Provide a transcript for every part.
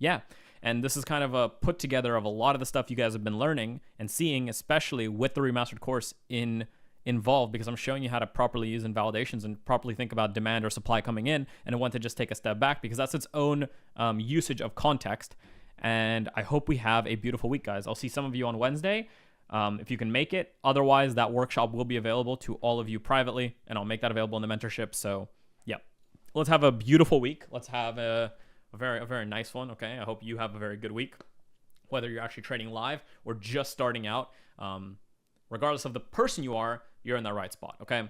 yeah. And this is kind of a put together of a lot of the stuff you guys have been learning and seeing, especially with the remastered course involved, because I'm showing you how to properly use invalidations and properly think about demand or supply coming in. And I want to just take a step back because that's its own usage of context. And I hope we have a beautiful week, guys. I'll see some of you on Wednesday if you can make it. Otherwise, that workshop will be available to all of you privately, and I'll make that available in the mentorship. So yeah, let's have a beautiful week. Let's have a very nice one. Okay, I hope you have a very good week, whether you're actually trading live or just starting out. Regardless of the person you are, you're in the right spot. Okay.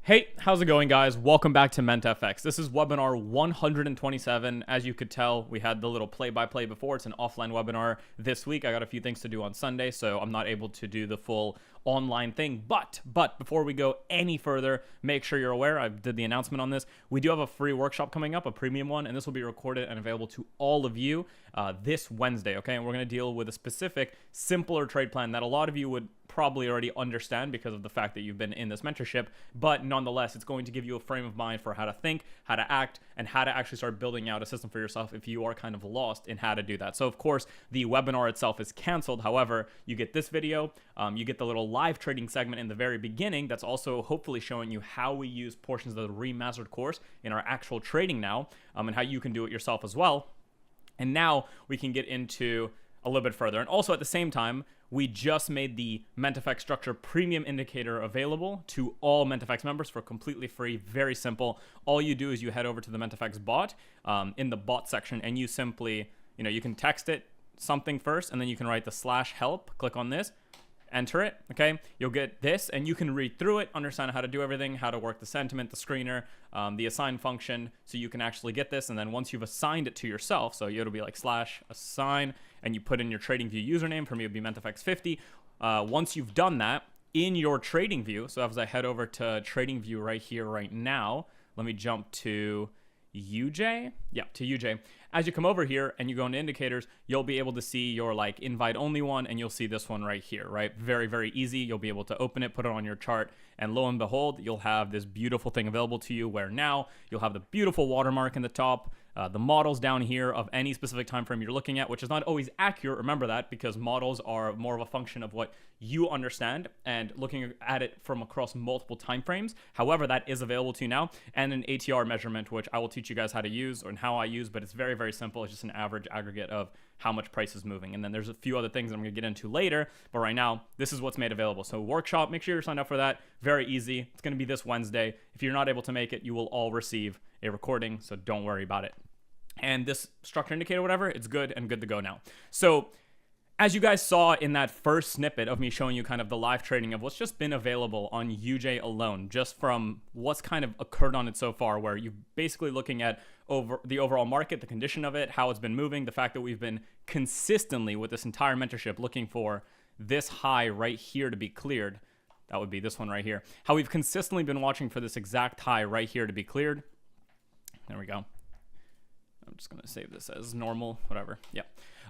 Hey, how's it going, guys? Welcome back to MentFX. This is webinar 127. As you could tell, we had the little play-by-play before. It's an offline webinar this week. I got a few things to do on Sunday, so I'm not able to do the full online thing. But before we go any further, make sure you're aware, I did the announcement on this. We do have a free workshop coming up, a premium one, and this will be recorded and available to all of you this Wednesday, okay? And we're going to deal with a specific, simpler trade plan that a lot of you would probably already understand because of the fact that you've been in this mentorship, but nonetheless, it's going to give you a frame of mind for how to think, how to act, and how to actually start building out a system for yourself if you are kind of lost in how to do that. So of course, the webinar itself is canceled. However, you get this video, you get the little live trading segment in the very beginning that's also hopefully showing you how we use portions of the remastered course in our actual trading now, and how you can do it yourself as well. And now we can get into a little bit further. And also at the same time, we just made the MentFX Structure Premium Indicator available to all MentFX members for completely free. Very simple. All you do is you head over to the MentFX bot in the bot section, and you simply, you can text it something first, and then you can write the /help. Click on this, enter it, okay? You'll get this, and you can read through it, understand how to do everything, how to work the sentiment, the screener, the assign function, so you can actually get this. And then once you've assigned it to yourself, so it'll be like /assign, and you put in your TradingView username. For me, it would be MentFX50. Once you've done that in your TradingView, so as I head over to TradingView right here, right now, let me jump to UJ. Yeah, to UJ. As you come over here and you go into indicators, you'll be able to see your invite only one, and you'll see this one right here, right? Very, very easy. You'll be able to open it, put it on your chart, and lo and behold, you'll have this beautiful thing available to you where now you'll have the beautiful watermark in the top, the models down here of any specific time frame you're looking at, which is not always accurate. Remember that, because models are more of a function of what you understand and looking at it from across multiple time frames. However, that is available to you now, and an ATR measurement, which I will teach you guys how to use and how I use, but it's very, very simple. It's just an average aggregate of how much price is moving. And then there's a few other things that I'm going to get into later, but right now, this is what's made available. So workshop, make sure you're signed up for that. Very easy. It's going to be this Wednesday. If you're not able to make it, you will all receive a recording, so don't worry about it. And this structure indicator, whatever, it's good and good to go now. So as you guys saw in that first snippet of me showing you kind of the live trading of what's just been available on UJ alone, just from what's kind of occurred on it so far, where you're basically looking at the overall market, the condition of it, how it's been moving, the fact that we've been consistently with this entire mentorship looking for this high right here to be cleared. That would be this one right here. How we've consistently been watching for this exact high right here to be cleared. There we go. I'm just going to save this as normal, whatever. Yeah.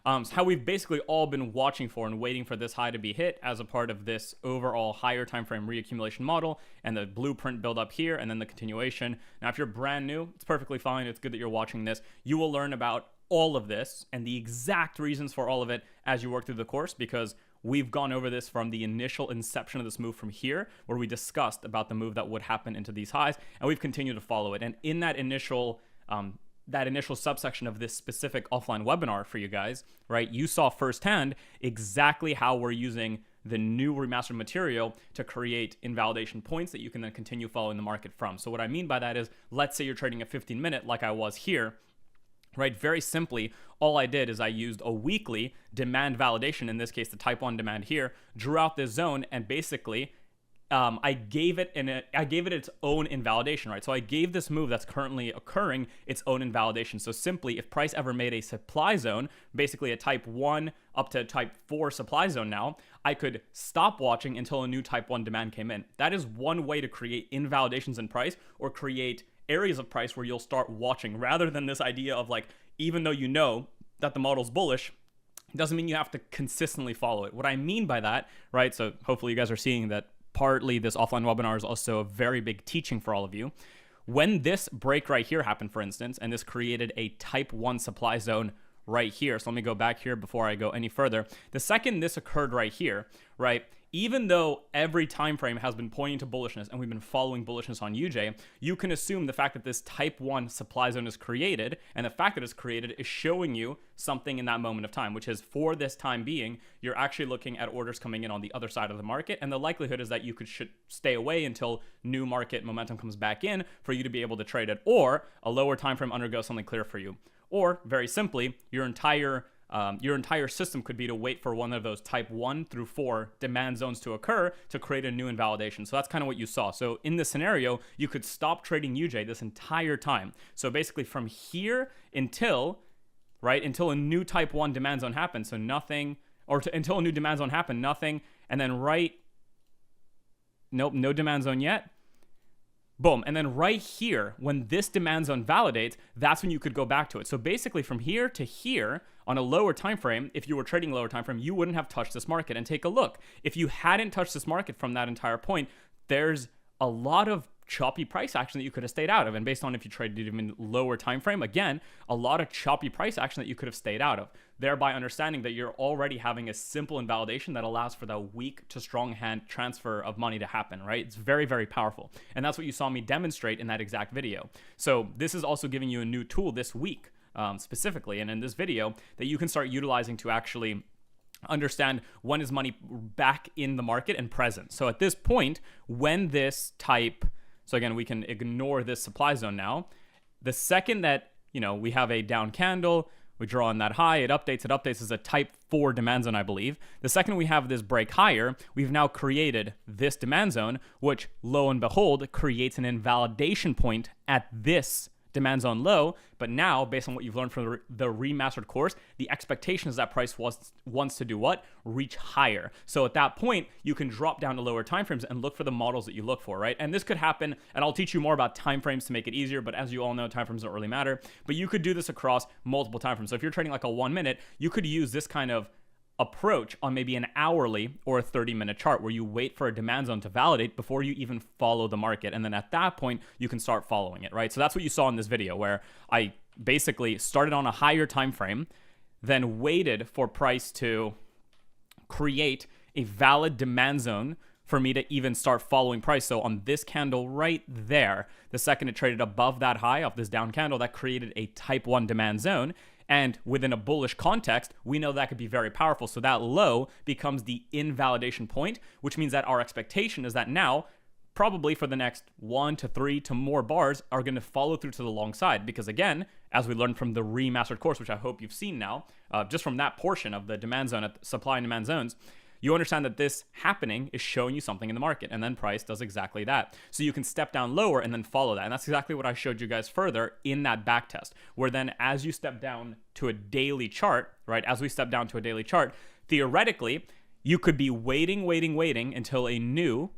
So how we've basically all been watching for and waiting for this high to be hit as a part of this overall higher time frame reaccumulation model, and the blueprint build up here, and then the continuation. Now, if you're brand new, it's perfectly fine. It's good that you're watching this. You will learn about all of this and the exact reasons for all of it as you work through the course, because we've gone over this from the initial inception of this move from here, where we discussed about the move that would happen into these highs, and we've continued to follow it. And in that initial subsection of this specific offline webinar for you guys, right, you saw firsthand exactly how we're using the new remastered material to create invalidation points that you can then continue following the market from. So what I mean by that is, let's say you're trading a 15-minute like I was here, right? Very simply, all I did is I used a weekly demand validation, in this case the type 1 demand here, drew out this zone, and basically I gave it its own invalidation, right? So I gave this move that's currently occurring its own invalidation. So simply, if price ever made a supply zone, basically a type 1 up to type 4 supply zone now, I could stop watching until a new type 1 demand came in. That is one way to create invalidations in price, or create areas of price where you'll start watching, rather than this idea of even though you know that the model's bullish, it doesn't mean you have to consistently follow it. What I mean by that, right? So hopefully you guys are seeing that partly this offline webinar is also a very big teaching for all of you. When this break right here happened, for instance, and this created a type 1 supply zone right here. So let me go back here before I go any further. The second this occurred right here, right, even though every time frame has been pointing to bullishness and we've been following bullishness on UJ, you can assume the fact that this type 1 supply zone is created, and the fact that it's created is showing you something in that moment of time, which is, for this time being, you're actually looking at orders coming in on the other side of the market, and the likelihood is that you should stay away until new market momentum comes back in for you to be able to trade it, or a lower time frame undergoes something clear for you. Or, very simply, your entire your entire system could be to wait for one of those type 1 through 4 demand zones to occur to create a new invalidation. So that's kind of what you saw. So in this scenario, you could stop trading UJ this entire time. So basically from here until, right, until a new type 1 demand zone happens. So nothing, until a new demand zone happened, nothing. And then nope, no demand zone yet. Boom. And then right here, when this demand zone validates, that's when you could go back to it. So basically from here to here on a lower time frame, if you were trading lower time frame, you wouldn't have touched this market. And take a look. If you hadn't touched this market from that entire point, there's a lot of choppy price action that you could have stayed out of. And based on if you traded even lower time frame, again, a lot of choppy price action that you could have stayed out of, thereby understanding that you're already having a simple invalidation that allows for the weak to strong hand transfer of money to happen, right? It's very, very powerful. And that's what you saw me demonstrate in that exact video. So this is also giving you a new tool this week, specifically, and in this video, that you can start utilizing to actually understand when is money back in the market and present. So at this point, when this type, so again, we can ignore this supply zone now. The second that, we have a down candle, we draw on that high, it updates as a type 4 demand zone, I believe. The second we have this break higher, we've now created this demand zone, which lo and behold creates an invalidation point at this demand zone low. But now, based on what you've learned from the remastered course, the expectation is that price wants to do what? Reach higher. So at that point, you can drop down to lower timeframes and look for the models that you look for, right? And this could happen, and I'll teach you more about timeframes to make it easier, but as you all know, timeframes don't really matter. But you could do this across multiple timeframes. So if you're trading like a 1 minute, you could use this kind of approach on maybe an hourly or a 30-minute chart where you wait for a demand zone to validate before you even follow the market. And then at that point, you can start following it, right? So that's what you saw in this video, where I basically started on a higher time frame, then waited for price to create a valid demand zone for me to even start following price. So on this candle right there, the second it traded above that high off this down candle, that created a type 1 demand zone. And within a bullish context, we know that could be very powerful. So that low becomes the invalidation point, which means that our expectation is that now, probably for the next 1 to 3 to more bars, are going to follow through to the long side. Because again, as we learned from the remastered course, which I hope you've seen now, just from that portion of the demand zone at supply and demand zones, you understand that this happening is showing you something in the market, and then price does exactly that. So you can step down lower and then follow that. And that's exactly what I showed you guys further in that back test, where then as you step down to a daily chart, right? As we step down to a daily chart, theoretically, you could be waiting until a new,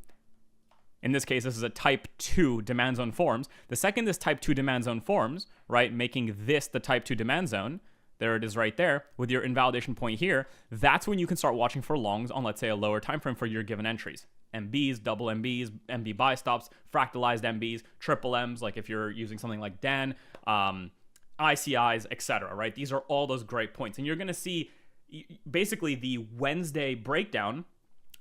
in this case, this is a type 2 demand zone forms. The second this type 2 demand zone forms, right, making this the type 2 demand zone, there it is right there with your invalidation point here. That's when you can start watching for longs on, let's say, a lower time frame for your given entries. MBs, double MBs, MB buy stops, fractalized MBs, triple Ms, like if you're using something like DAN, ICIs, etc., right? These are all those great points. And you're going to see basically the Wednesday breakdown.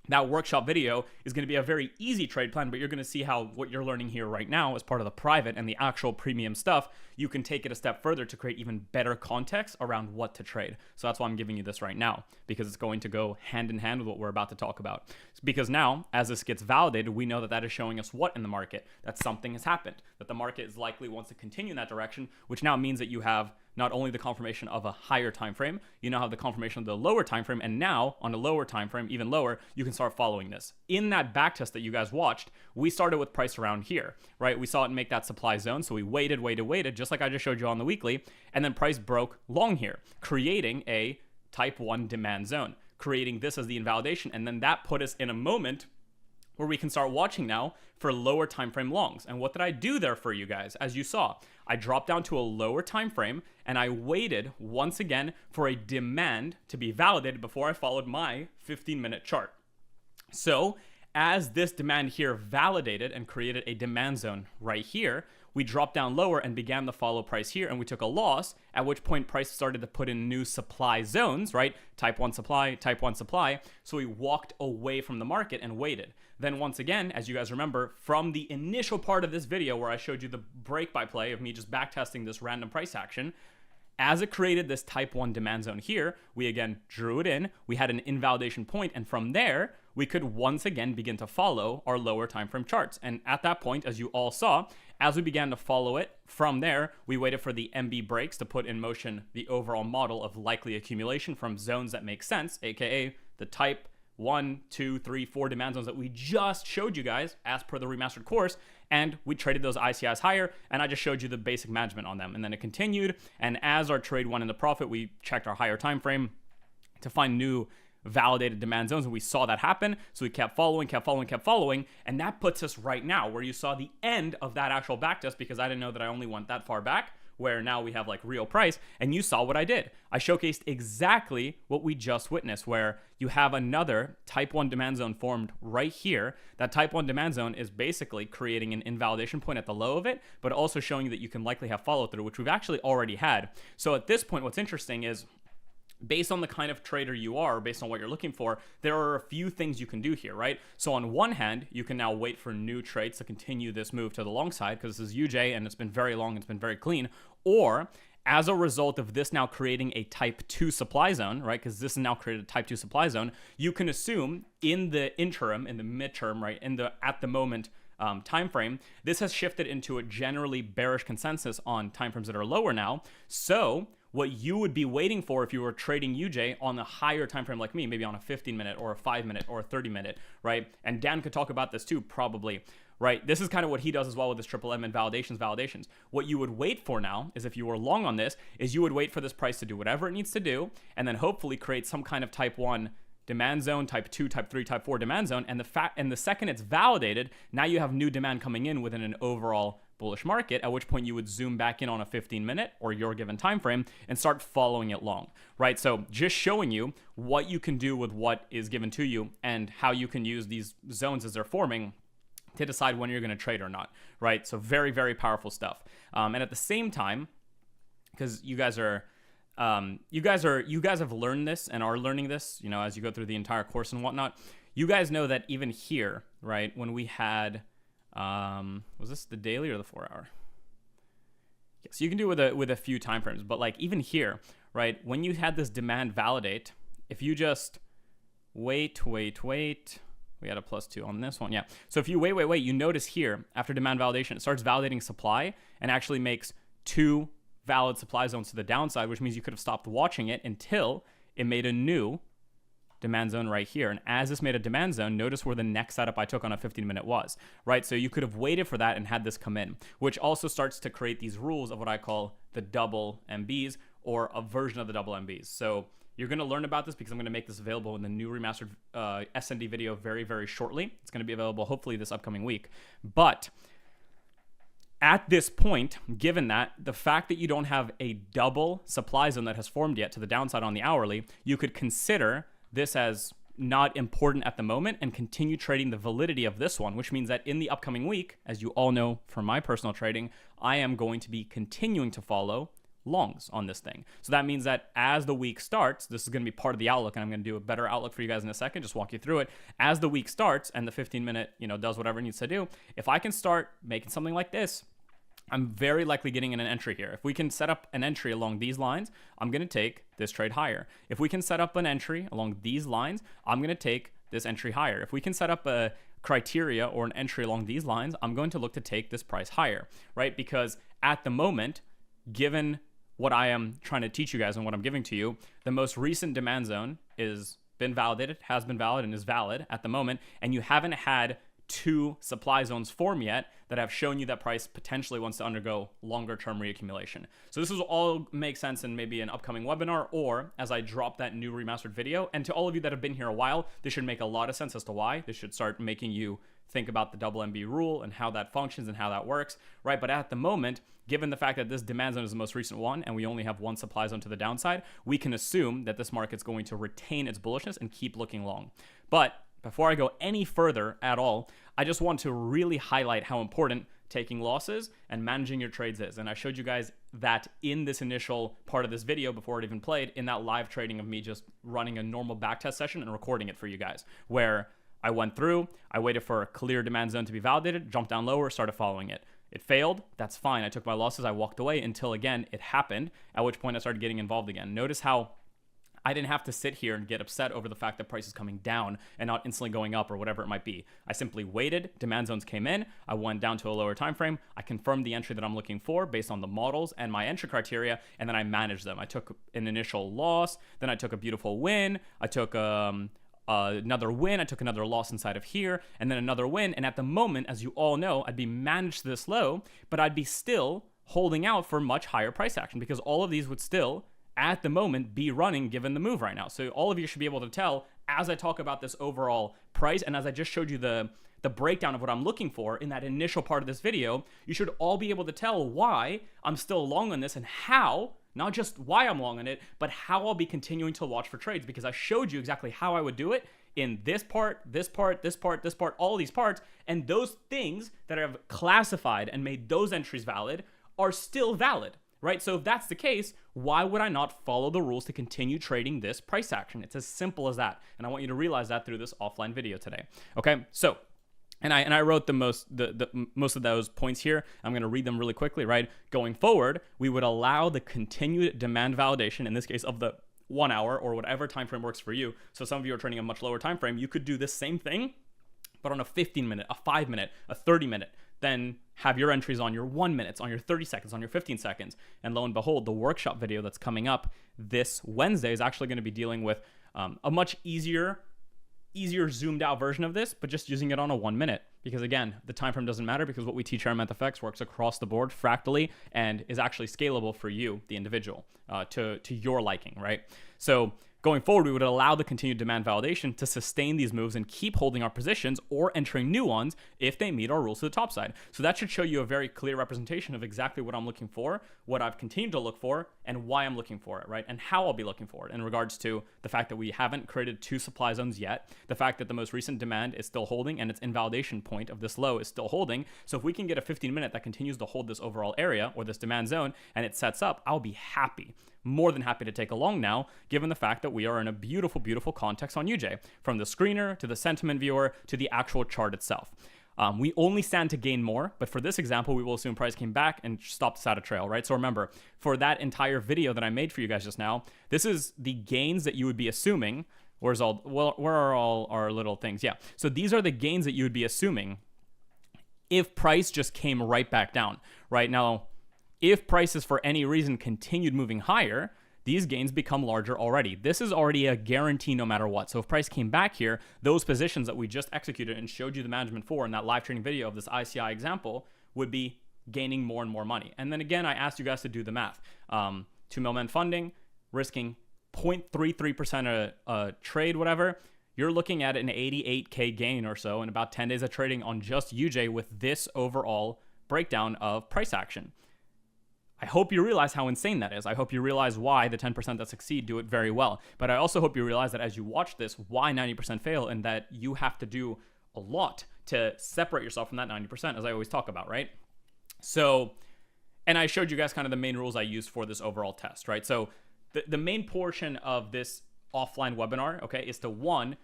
That workshop video is going to be a very easy trade plan, but you're going to see how what you're learning here right now as part of the private and the actual premium stuff, you can take it a step further to create even better context around what to trade. So that's why I'm giving you this right now, because it's going to go hand in hand with what we're about to talk about. Because now, as this gets validated, we know that that is showing us what in the market? That something has happened, that the market is likely wants to continue in that direction, which now means that you have not only the confirmation of a higher time frame, you now have the confirmation of the lower time frame, and now on a lower time frame, even lower, you can start following this. In that backtest that you guys watched, we started with price around here, right? We saw it make that supply zone, so we waited, just like I just showed you on the weekly, and then price broke long here, creating a type 1 demand zone, creating this as the invalidation, and then that put us in a moment where we can start watching now for lower time frame longs. And what did I do there for you guys? As you saw, I dropped down to a lower time frame and I waited once again for a demand to be validated before I followed my 15-minute chart. So as this demand here validated and created a demand zone right here, we dropped down lower and began the follow price here, and we took a loss, at which point price started to put in new supply zones, right? Type 1 supply, type 1 supply. So we walked away from the market and waited. Then once again, as you guys remember, from the initial part of this video where I showed you the break by play of me just backtesting this random price action, as it created this type 1 demand zone here, we again drew it in, we had an invalidation point, and from there, we could once again begin to follow our lower time frame charts. And at that point, as you all saw, as we began to follow it from there, we waited for the MB breaks to put in motion the overall model of likely accumulation from zones that make sense, aka the type 1, 2, 3, 4 demand zones that we just showed you guys as per the remastered course, and we traded those ICIs higher, and I just showed you the basic management on them. And then it continued, and as our trade went into profit, we checked our higher time frame to find new validated demand zones, and we saw that happen. So we kept following, and that puts us right now where you saw the end of that actual backtest, because I didn't know that I only went that far back, where now we have like real price, and you saw what I did. I showcased exactly what we just witnessed, where you have another type 1 demand zone formed right here. That type 1 demand zone is basically creating an invalidation point at the low of it, but also showing you that you can likely have follow through, which we've actually already had. So at this point, what's interesting is, based on the kind of trader you are, based on what you're looking for, there are a few things you can do here, right? So on one hand, you can now wait for new trades to continue this move to the long side, because this is UJ and it's been very long, it's been very clean. Or as a result of this now creating a type 2 supply zone, right? Because this has now created a type 2 supply zone, you can assume in the interim, in the midterm, right, in the at the moment time frame, this has shifted into a generally bearish consensus on timeframes that are lower now. So what you would be waiting for if you were trading UJ on a higher time frame like me, maybe on a 15-minute or a 5-minute or a 30-minute, right? And Dan could talk about this too, probably, right? This is kind of what he does as well with his triple M and validations. What you would wait for now is, if you were long on this, is you would wait for this price to do whatever it needs to do, and then hopefully create some kind of type 1 demand zone, type 2, type 3, type 4 demand zone, and the second it's validated, now you have new demand coming in within an overall bullish market, at which point you would zoom back in on a 15-minute or your given time frame and start following it long, right? So just showing you what you can do with what is given to you and how you can use these zones as they're forming to decide when you're going to trade or not, right? So very, very powerful stuff. And at the same time, because you guys have learned this and are learning this, you know, as you go through the entire course and whatnot, you guys know that even here, right, when we had, was this the daily or the 4-hour? Yes, you can do it with a few time frames, but like even here, right, when you had this demand validate, if you just wait, we had a +2 on this one, yeah. So if you wait, you notice here, after demand validation, it starts validating supply and actually makes 2 valid supply zones to the downside, which means you could have stopped watching it until it made a new demand zone right here. And as this made a demand zone, notice where the next setup I took on a 15-minute was, right? So you could have waited for that and had this come in, which also starts to create these rules of what I call the double MBs, or a version of the double MBs. So you're going to learn about this because I'm going to make this available in the new remastered SND video very, very shortly. It's going to be available hopefully this upcoming week. But at this point, given that, the fact that you don't have a double supply zone that has formed yet to the downside on the hourly, you could consider this as not important at the moment and continue trading the validity of this one, which means that in the upcoming week, as you all know from my personal trading, I am going to be continuing to follow longs on this thing. So that means that as the week starts, this is going to be part of the outlook, and I'm going to do a better outlook for you guys in a second, just walk you through it. As the week starts and the 15-minute, does whatever it needs to do, if I can start making something like this, I'm very likely getting in an entry here. If we can set up an entry along these lines, I'm going to take this trade higher. If we can set up an entry along these lines, I'm going to take this entry higher. If we can set up a criteria or an entry along these lines, I'm going to look to take this price higher, right? Because at the moment, given what I am trying to teach you guys and what I'm giving to you, the most recent demand zone is been validated, has been valid, and is valid at the moment, and you haven't had 2 supply zones form yet that have shown you that price potentially wants to undergo longer term reaccumulation. So this will all make sense in maybe an upcoming webinar, or as I drop that new remastered video. And to all of you that have been here a while, this should make a lot of sense as to why. This should start making you think about the double MB rule and how that functions and how that works, right? But at the moment, given the fact that this demand zone is the most recent one and we only have 1 supply zone to the downside, we can assume that this market's going to retain its bullishness and keep looking long. But before I go any further at all, I just want to really highlight how important taking losses and managing your trades is. And I showed you guys that in this initial part of this video before it even played, in that live trading of me just running a normal backtest session and recording it for you guys, where I went through, I waited for a clear demand zone to be validated, jumped down lower, started following it. It failed, that's fine. I took my losses, I walked away until again it happened, at which point I started getting involved again. Notice how I didn't have to sit here and get upset over the fact that price is coming down and not instantly going up or whatever it might be. I simply waited, demand zones came in, I went down to a lower time frame, I confirmed the entry that I'm looking for based on the models and my entry criteria, and then I managed them. I took an initial loss, then I took a beautiful win, I took another win, I took another loss inside of here, and then another win. And at the moment, as you all know, I'd be managed this low, but I'd be still holding out for much higher price action because all of these would still, at the moment, be running given the move right now. So all of you should be able to tell as I talk about this overall price, and as I just showed you the breakdown of what I'm looking for in that initial part of this video, you should all be able to tell why I'm still long on this and how, not just why I'm long on it, but how I'll be continuing to watch for trades, because I showed you exactly how I would do it in this part, this part, this part, this part, all these parts, and those things that I've classified and made those entries valid are still valid, right? So if that's the case, why would I not follow the rules to continue trading this price action? It's as simple as that, and I want you to realize that through this offline video today, okay? So, and I wrote the most of those points here. I'm going to read them really quickly, right? Going forward, we would allow the continued demand validation, in this case of the 1 hour or whatever time frame works for you. So some of you are trading a much lower time frame. You could do this same thing, but on a 15-minute, a 5-minute, a 30-minute. Then have your entries on your 1 minute, on your 30 seconds, on your 15 seconds. And lo and behold, the workshop video that's coming up this Wednesday is actually going to be dealing with a much easier zoomed out version of this, but just using it on a 1 minute. Because again, the time frame doesn't matter because what we teach here at MethFX works across the board fractally and is actually scalable for you, the individual, to your liking, right? So going forward, we would allow the continued demand validation to sustain these moves and keep holding our positions or entering new ones if they meet our rules to the top side. So that should show you a very clear representation of exactly what I'm looking for, what I've continued to look for, and why I'm looking for it, right? And how I'll be looking for it in regards to the fact that we haven't created 2 supply zones yet, the fact that the most recent demand is still holding and its invalidation point of this low is still holding. So if we can get a 15-minute that continues to hold this overall area or this demand zone and it sets up, I'll be happy. More than happy to take along now, given the fact that we are in a beautiful, beautiful context on UJ, from the screener to the sentiment viewer to the actual chart itself. We only stand to gain more, but for this example, we will assume price came back and stopped us out of trail, right? So remember, for that entire video that I made for you guys just now, this is the gains that you would be assuming. Where are all our little things? Yeah, so these are the gains that you would be assuming if price just came right back down, right? Now, if prices for any reason continued moving higher, these gains become larger already. This is already a guarantee no matter what. So if price came back here, those positions that we just executed and showed you the management for in that live trading video of this ICI example would be gaining more and more money. And then again, I asked you guys to do the math. 2 mil funding, risking 0.33% a trade, whatever. You're looking at an 88K gain or so in about 10 days of trading on just UJ with this overall breakdown of price action. I hope you realize how insane that is. I hope you realize why the 10% that succeed do it very well. But I also hope you realize that as you watch this, why 90% fail, and that you have to do a lot to separate yourself from that 90%, as I always talk about, right? So, and I showed you guys kind of the main rules I used for this overall test, right? So the main portion of this offline webinar, okay, is to, 1,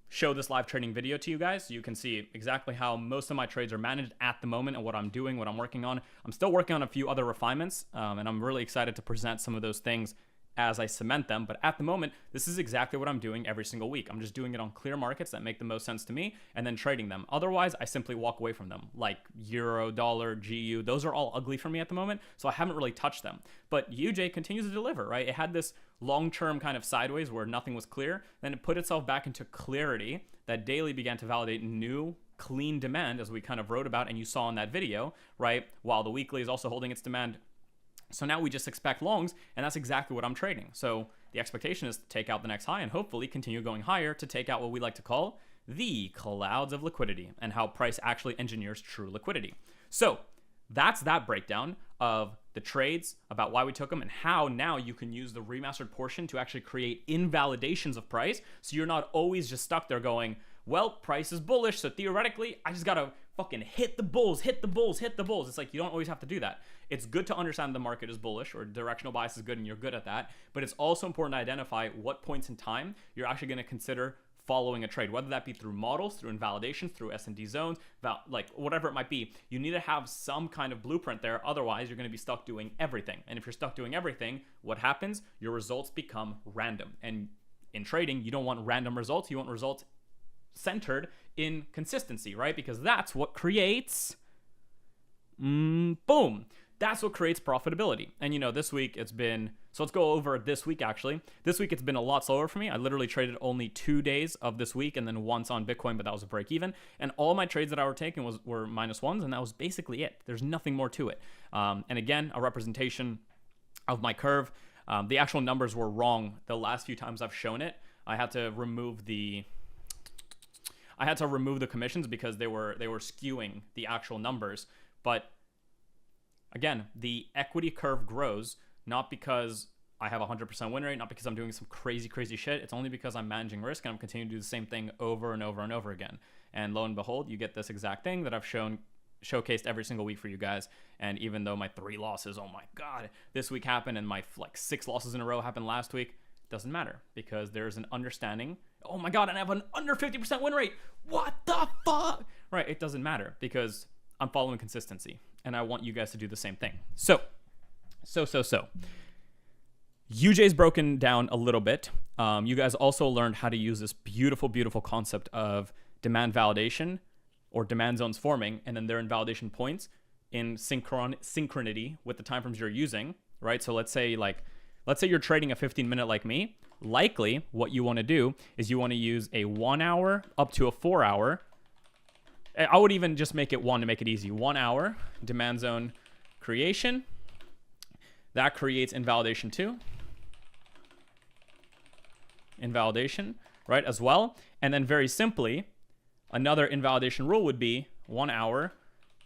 show this live trading video to you guys so you can see exactly how most of my trades are managed at the moment and what I'm doing, what I'm working on. I'm still working on a few other refinements, and I'm really excited to present some of those things as I cement them. But at the moment, this is exactly what I'm doing every single week. I'm just doing it on clear markets that make the most sense to me and then trading them. Otherwise, I simply walk away from them, like euro, dollar, GU. Those are all ugly for me at the moment, so I haven't really touched them. But UJ continues to deliver, right? It had this long-term kind of sideways where nothing was clear. Then it put itself back into clarity. That daily began to validate new clean demand, as we kind of wrote about and you saw in that video, right? While the weekly is also holding its demand. So now we just expect longs, and that's exactly what I'm trading. So the expectation is to take out the next high and hopefully continue going higher to take out what we like to call the clouds of liquidity and how price actually engineers true liquidity. So that's that breakdown of the trades, about why we took them, and how now you can use the remastered portion to actually create invalidations of price. So you're not always just stuck there going, well, price is bullish, so theoretically, I just gotta fucking hit the bulls, hit the bulls, hit the bulls. It's like, you don't always have to do that. It's good to understand the market is bullish, or directional bias is good and you're good at that, but it's also important to identify what points in time you're actually gonna consider following a trade, whether that be through models, through invalidations, through S&D zones, like whatever it might be. You need to have some kind of blueprint there. Otherwise, you're going to be stuck doing everything. And if you're stuck doing everything, what happens? Your results become random. And in trading, you don't want random results. You want results centered in consistency, right? Because that's what creates, boom. That's what creates profitability. And this week it's been, so let's go over this week actually. This week it's been a lot slower for me. I literally traded only 2 days of this week and then once on Bitcoin, but that was a break even. And all my trades that I were taking were -1s, and that was basically it. There's nothing more to it. And again, a representation of my curve. The actual numbers were wrong the last few times I've shown it. I had to remove the commissions because they were skewing the actual numbers. But again, the equity curve grows not because I have a 100% win rate, not because I'm doing some crazy shit. It's only because I'm managing risk and I'm continuing to do the same thing over and over and over again. And lo and behold, you get this exact thing that I've showcased every single week for you guys. And even though my 3 losses, oh my God, this week happened and my 6 losses in a row happened last week, doesn't matter because there's an understanding. Oh my God, and I have an under 50% win rate. What the fuck? Right, it doesn't matter because I'm following consistency. And I want you guys to do the same thing. So. UJ's broken down a little bit. You guys also learned how to use this beautiful concept of demand validation or demand zones forming, and then their invalidation points in synchronity with the time frames you're using, right? So let's say you're trading a 15-minute like me. Likely, what you want to do is you want to use a 1 hour up to a 4 hour. I would even just make it 1 to make it easy. 1 hour demand zone creation. That creates invalidation 2. Invalidation, right, as well. And then very simply, another invalidation rule would be 1 hour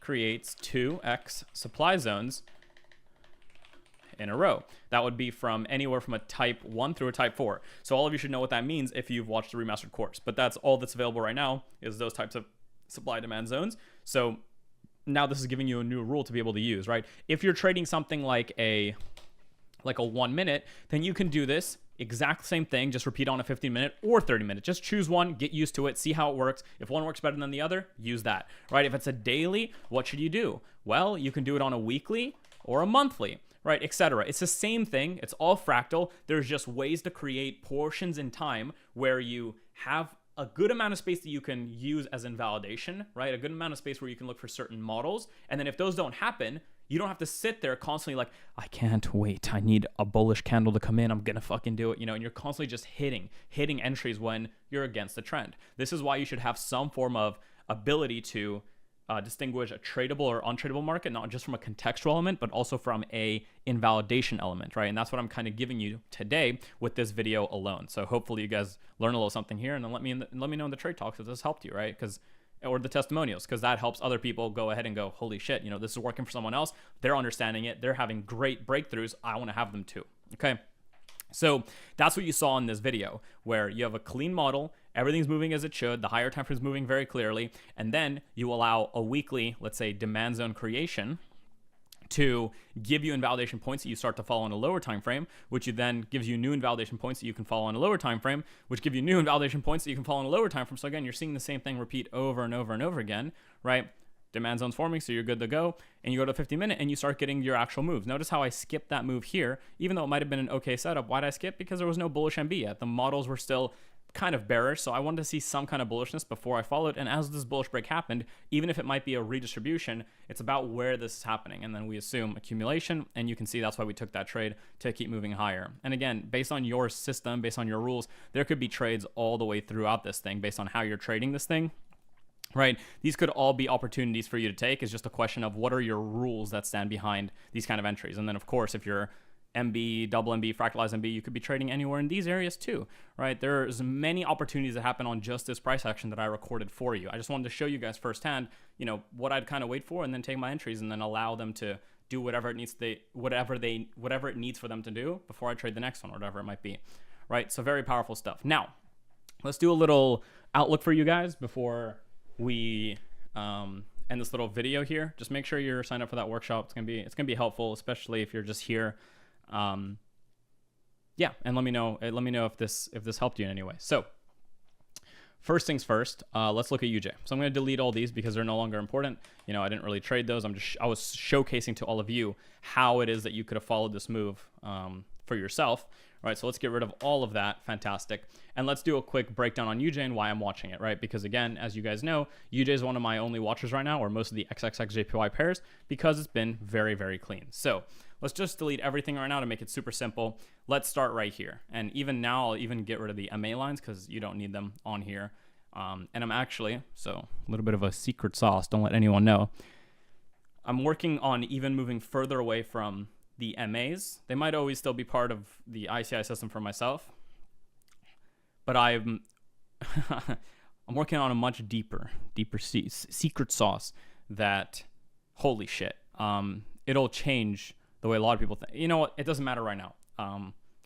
creates 2x supply zones in a row. That would be from anywhere from a type 1 through a type 4. So all of you should know what that means if you've watched the remastered course. But that's all that's available right now is those types of supply demand zones. So now this is giving you a new rule to be able to use, right? If you're trading something like a 1 minute, then you can do this exact same thing, just repeat on a 15-minute or 30-minute. Just choose one, get used to it, see how it works. If one works better than the other, use that, right? If it's a daily, what should you do? Well, you can do it on a weekly or a monthly, right, etc. It's the same thing. It's all fractal. There's just ways to create portions in time where you have a good amount of space that you can use as invalidation, right? A good amount of space where you can look for certain models. And then if those don't happen, you don't have to sit there constantly like, I can't wait. I need a bullish candle to come in. I'm going to fucking do it, and you're constantly just hitting entries when you're against the trend. This is why you should have some form of ability to distinguish a tradable or untradable market, not just from a contextual element, but also from a invalidation element, right? And that's what I'm kind of giving you today with this video alone. So hopefully you guys learn a little something here, and then let me know in the trade talks if this helped you, right? Or the testimonials, because that helps other people go ahead and go, holy shit, this is working for someone else. They're understanding it. They're having great breakthroughs. I want to have them too. Okay. So that's what you saw in this video, where you have a clean model, everything's moving as it should, the higher time frame is moving very clearly, and then you allow a weekly, let's say, demand zone creation to give you invalidation points that you start to follow on a lower time frame, which you then gives you new invalidation points that you can follow on a lower time frame, which give you new invalidation points that you can follow on a lower time frame. So again, you're seeing the same thing repeat over and over and over again, right? Demand zones forming, so you're good to go, and you go to 50-minute and you start getting your actual moves. Notice how I skipped that move here, even though it might have been an okay setup. Why did I skip? Because there was no bullish MB yet. The models were still kind of bearish, so I wanted to see some kind of bullishness before I followed. And as this bullish break happened, even if it might be a redistribution, it's about where this is happening, and then we assume accumulation, and you can see that's why we took that trade to keep moving higher. And again, based on your system, based on your rules, there could be trades all the way throughout this thing based on how you're trading this thing, right? These could all be opportunities for you to take. It's just a question of what are your rules that stand behind these kind of entries. And then of course, if you're MB, double MB, fractalized MB, you could be trading anywhere in these areas too, right? There's many opportunities that happen on just this price action that I recorded for you. I just wanted to show you guys firsthand, what I'd kind of wait for and then take my entries and then allow them to do whatever it needs for them to do before I trade the next one, or whatever it might be, right? So very powerful stuff. Now, let's do a little outlook for you guys before we end this little video here. Just make sure you're signed up for that workshop. It's gonna be helpful, especially if you're just here. Yeah, and let me know if this helped you in any way. So first things first, let's look at UJ. So I'm going to delete all these because they're no longer important. You know, I didn't really trade those. I was showcasing to all of you how it is that you could have followed this move for yourself. All right, so let's get rid of all of that. Fantastic. And let's do a quick breakdown on UJ and why I'm watching it, right? Because again, as you guys know, UJ is one of my only watchers right now, or most of the XXXJPY pairs, because it's been very, very clean. So let's just delete everything right now to make it super simple. Let's start right here. And even now, I'll even get rid of the MA lines because you don't need them on here. And I'm actually, so a little bit of a secret sauce, don't let anyone know. I'm working on even moving further away from the MAs. They might always still be part of the ICI system for myself, but I'm working on a much deeper secret sauce that, holy shit, it'll change the way a lot of people think. You know what? It doesn't matter right now.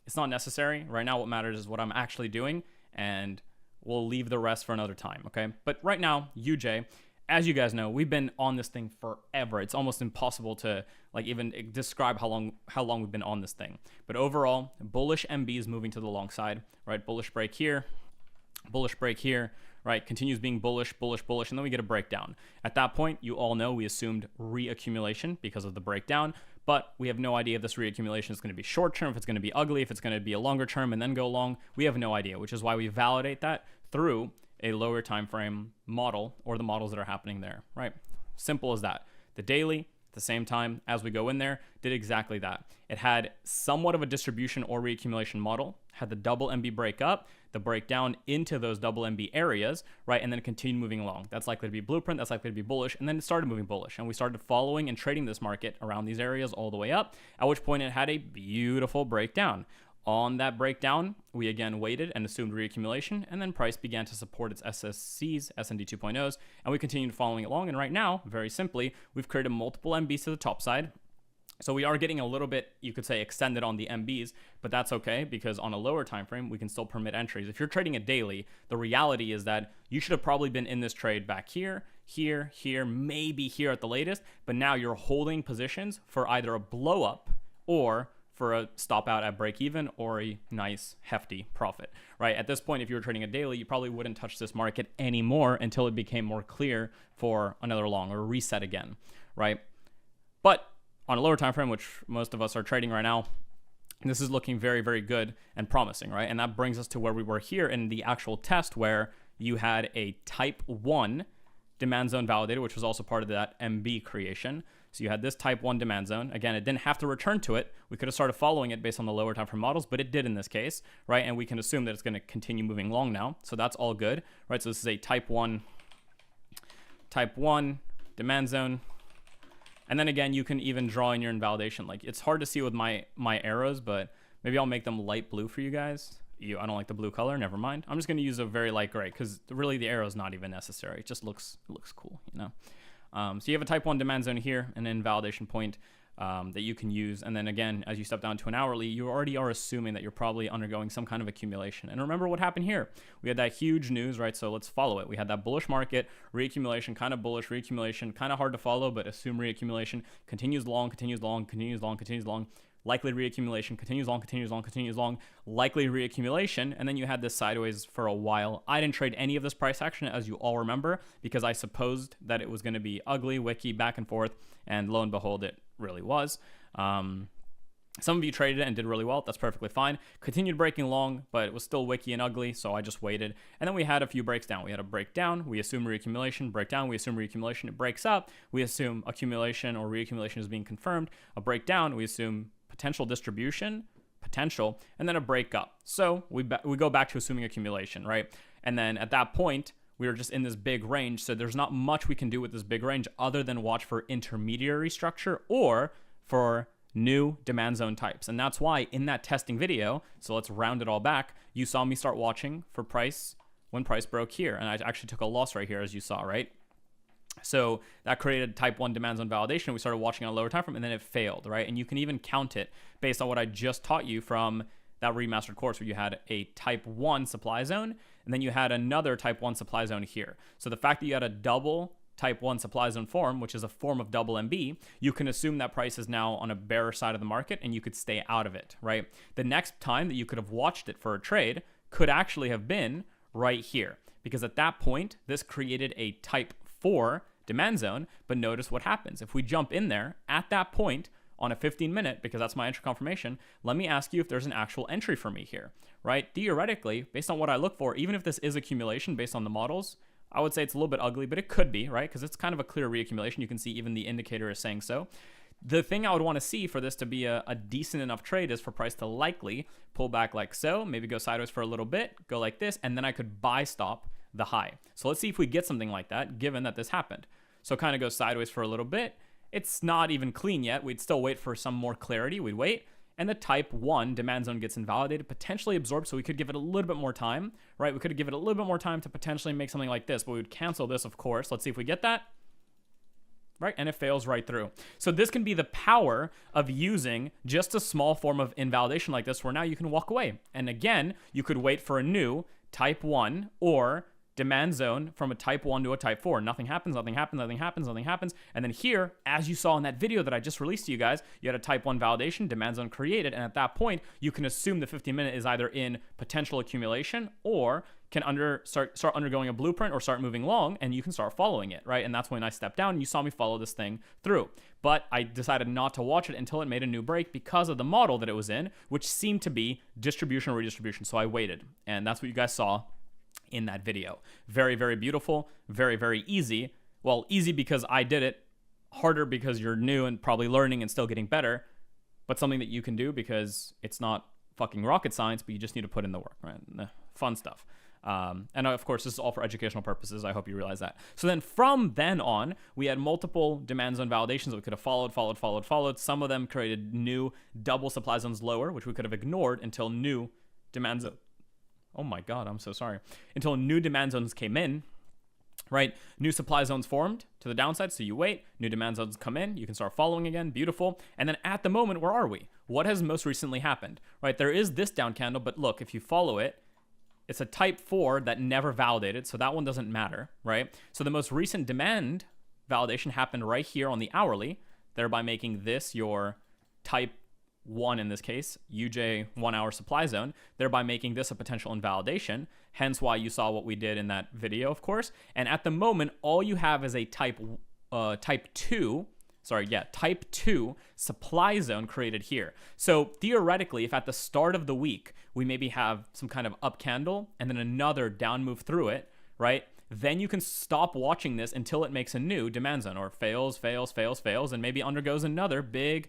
It's not necessary. Right now, what matters is what I'm actually doing, and we'll leave the rest for another time, okay? But right now, UJ, as you guys know, we've been on this thing forever. It's almost impossible to like even describe how long we've been on this thing. But overall, bullish MBs moving to the long side, right? Bullish break here, right? Continues being bullish, and then we get a breakdown. At that point, you all know we assumed reaccumulation because of the breakdown, but we have no idea if this reaccumulation is going to be short term, if it's going to be ugly, if it's going to be a longer term and then go long. We have no idea, which is why we validate that through a lower time frame model or the models that are happening there, right? Simple as that. The daily, at the same time as we go in there, did exactly that. It had somewhat of a distribution or reaccumulation model, had the double MB break up, the breakdown into those double MB areas, right? And then it continued moving along. That's likely to be blueprint, that's likely to be bullish, and then it started moving bullish. And we started following and trading this market around these areas all the way up, at which point it had a beautiful breakdown. On that breakdown, we again waited and assumed reaccumulation, and then price began to support its SSCs, S&D 2.0s, and we continued following along. And right now, very simply, we've created multiple MBs to the top side. So we are getting a little bit, you could say, extended on the MBs, but that's okay because on a lower time frame, we can still permit entries. If you're trading a daily, the reality is that you should have probably been in this trade back here, maybe here at the latest, but now you're holding positions for either a blow up or for a stop out at break even or a nice hefty profit, right? At this point, if you were trading a daily, you probably wouldn't touch this market anymore until it became more clear for another long or reset again, right? But on a lower time frame, which most of us are trading right now, this is looking very, very good and promising, right? And that brings us to where we were here in the actual test where you had a type 1 demand zone validator, which was also part of that MB creation. So you had this type 1 demand zone. Again, it didn't have to return to it. We could have started following it based on the lower time frame models, but it did in this case, right? And we can assume that it's going to continue moving long now. So that's all good, right? So this is a type 1 demand zone. And then again, you can even draw in your invalidation. Like it's hard to see with my arrows, but maybe I'll make them light blue for you guys. I don't like the blue color, never mind. I'm just going to use a very light gray because really the arrow is not even necessary. It just looks cool, you know? So you have a type 1 demand zone here, an invalidation point that you can use. And then again, as you step down to an hourly, you already are assuming that you're probably undergoing some kind of accumulation. And remember what happened here. We had that huge news, right? So let's follow it. We had that bullish market, reaccumulation, kind of bullish, reaccumulation, kind of hard to follow, but assume reaccumulation, continues long, likely reaccumulation, continues long, likely reaccumulation, and then you had this sideways for a while. I didn't trade any of this price action, as you all remember, because I supposed that it was going to be ugly, wicky, back and forth, and lo and behold, it really was. Some of you traded it and did really well. That's perfectly fine. Continued breaking long, but it was still wicky and ugly, so I just waited. And then we had a few breaks down. We had a breakdown. We assume reaccumulation. Breakdown. We assume reaccumulation. It breaks up. We assume accumulation or reaccumulation is being confirmed. A breakdown. We assume potential distribution, and then a breakup. So we go back to assuming accumulation, right? And then at that point, we were just in this big range. So there's not much we can do with this big range other than watch for intermediary structure or for new demand zone types. And that's why in that testing video, so let's round it all back, you saw me start watching for price when price broke here. And I actually took a loss right here, as you saw, right? So that created type 1 demand zone validation. We started watching on a lower time frame and then it failed, right? And you can even count it based on what I just taught you from that remastered course where you had a type 1 supply zone and then you had another type 1 supply zone here. So the fact that you had a double type 1 supply zone form, which is a form of double MB, you can assume that price is now on a bearish side of the market and you could stay out of it, right? The next time that you could have watched it for a trade could actually have been right here, because at that point, this created a type 4 demand zone. But notice what happens. If we jump in there at that point on a 15-minute, because that's my entry confirmation, let me ask you if there's an actual entry for me here, right? Theoretically, based on what I look for, even if this is accumulation based on the models, I would say it's a little bit ugly, but it could be, right? Because it's kind of a clear reaccumulation. You can see even the indicator is saying so. The thing I would want to see for this to be a decent enough trade is for price to likely pull back like so, maybe go sideways for a little bit, go like this, and then I could buy stop the high. So let's see if we get something like that, given that this happened. So kind of go sideways for a little bit. It's not even clean yet. We'd still wait for some more clarity. We'd wait. And the type 1 demand zone gets invalidated, potentially absorbed, so we could give it a little bit more time, right? We could give it a little bit more time to potentially make something like this, but we would cancel this, of course. Let's see if we get that. Right, and it fails right through. So this can be the power of using just a small form of invalidation like this, where now you can walk away. And again, you could wait for a new type 1 or demand zone from a type 1 to a type 4. Nothing happens, nothing happens, nothing happens, nothing happens. And then here, as you saw in that video that I just released to you guys, you had a type 1 validation, demand zone created, and at that point, you can assume the 15-minute is either in potential accumulation or can start undergoing a blueprint or start moving long, and you can start following it, right? And that's when I stepped down and you saw me follow this thing through. But I decided not to watch it until it made a new break because of the model that it was in, which seemed to be distribution or redistribution. So I waited, and that's what you guys saw in that video. Very, very beautiful, very, very easy. Well, easy because I did it, harder because you're new and probably learning and still getting better, but something that you can do because it's not fucking rocket science, but you just need to put in the work, right? Fun stuff. And of course, this is all for educational purposes. I hope you realize that. So then from then on, we had multiple demand zone validations that we could have followed. Some of them created new double supply zones lower, which we could have ignored until new demand zone. Oh my God, I'm so sorry. Until new demand zones came in, right? New supply zones formed to the downside. So you wait, new demand zones come in, you can start following again. Beautiful. And then at the moment, where are we? What has most recently happened, right? There is this down candle, but look, if you follow it, it's a type 4 that never validated, so that one doesn't matter, right? So the most recent demand validation happened right here on the hourly, thereby making this your type 1 in this case, UJ 1 hour supply zone, thereby making this a potential invalidation, hence why you saw what we did in that video, of course. And at the moment, all you have is a type 2 supply zone created here. So theoretically, if at the start of the week, we maybe have some kind of up candle and then another down move through it, right? Then you can stop watching this until it makes a new demand zone or fails, and maybe undergoes another big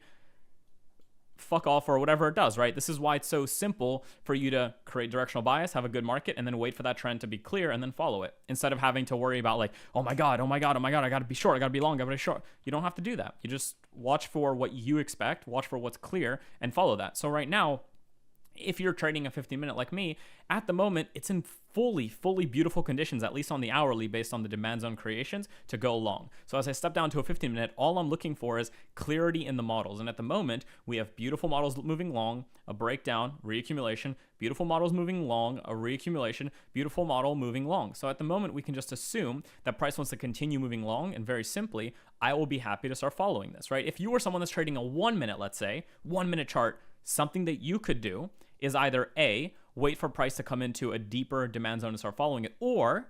fuck off or whatever it does, right? This is why it's so simple for you to create directional bias, have a good market, and then wait for that trend to be clear and then follow it, instead of having to worry about like, oh my God, I gotta be short, I gotta be long, I gotta be short. You don't have to do that. You just watch for what you expect, watch for what's clear, and follow that. So right now, if you're trading a 15-minute like me, at the moment, it's in fully beautiful conditions, at least on the hourly, based on the demand zone creations, to go long. So as I step down to a 15-minute, all I'm looking for is clarity in the models. And at the moment, we have beautiful models moving long, a breakdown, reaccumulation, beautiful models moving long, a reaccumulation, beautiful model moving long. So at the moment, we can just assume that price wants to continue moving long, and very simply, I will be happy to start following this, right? If you were someone that's trading a 1 minute, let's say, 1 minute chart, something that you could do is either A, wait for price to come into a deeper demand zone and start following it, or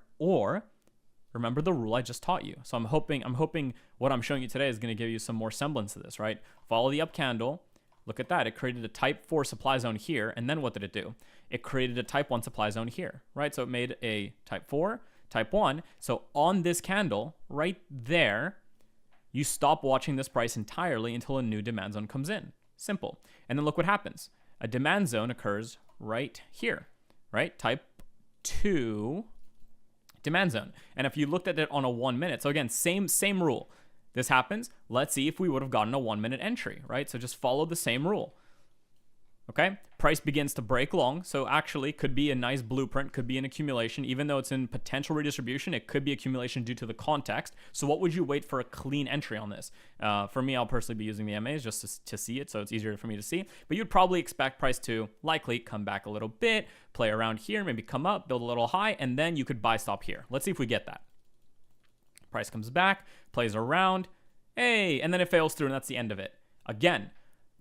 remember the rule I just taught you. So I'm hoping what I'm showing you today is going to give you some more semblance to this, right? Follow the up candle. Look at that. It created a type 4 supply zone here, and then what did it do? It created a type 1 supply zone here, right? So it made a type 4, type 1. So on this candle right there, you stop watching this price entirely until a new demand zone comes in. Simple. And then look what happens. A demand zone occurs right here, right? Type 2 demand zone. And if you looked at it on a 1 minute, so again, same rule. This happens. Let's see if we would have gotten a 1 minute entry, right? So just follow the same rule. Okay, price begins to break long, so actually could be a nice blueprint, could be an accumulation. Even though it's in potential redistribution, it could be accumulation due to the context. So what would you wait for a clean entry on this? For me, I'll personally be using the MAs just to see it, so it's easier for me to see. But you'd probably expect price to likely come back a little bit, play around here, maybe come up, build a little high, and then you could buy stop here. Let's see if we get that. Price comes back, plays around, hey, and then it fails through, and that's the end of it. Again,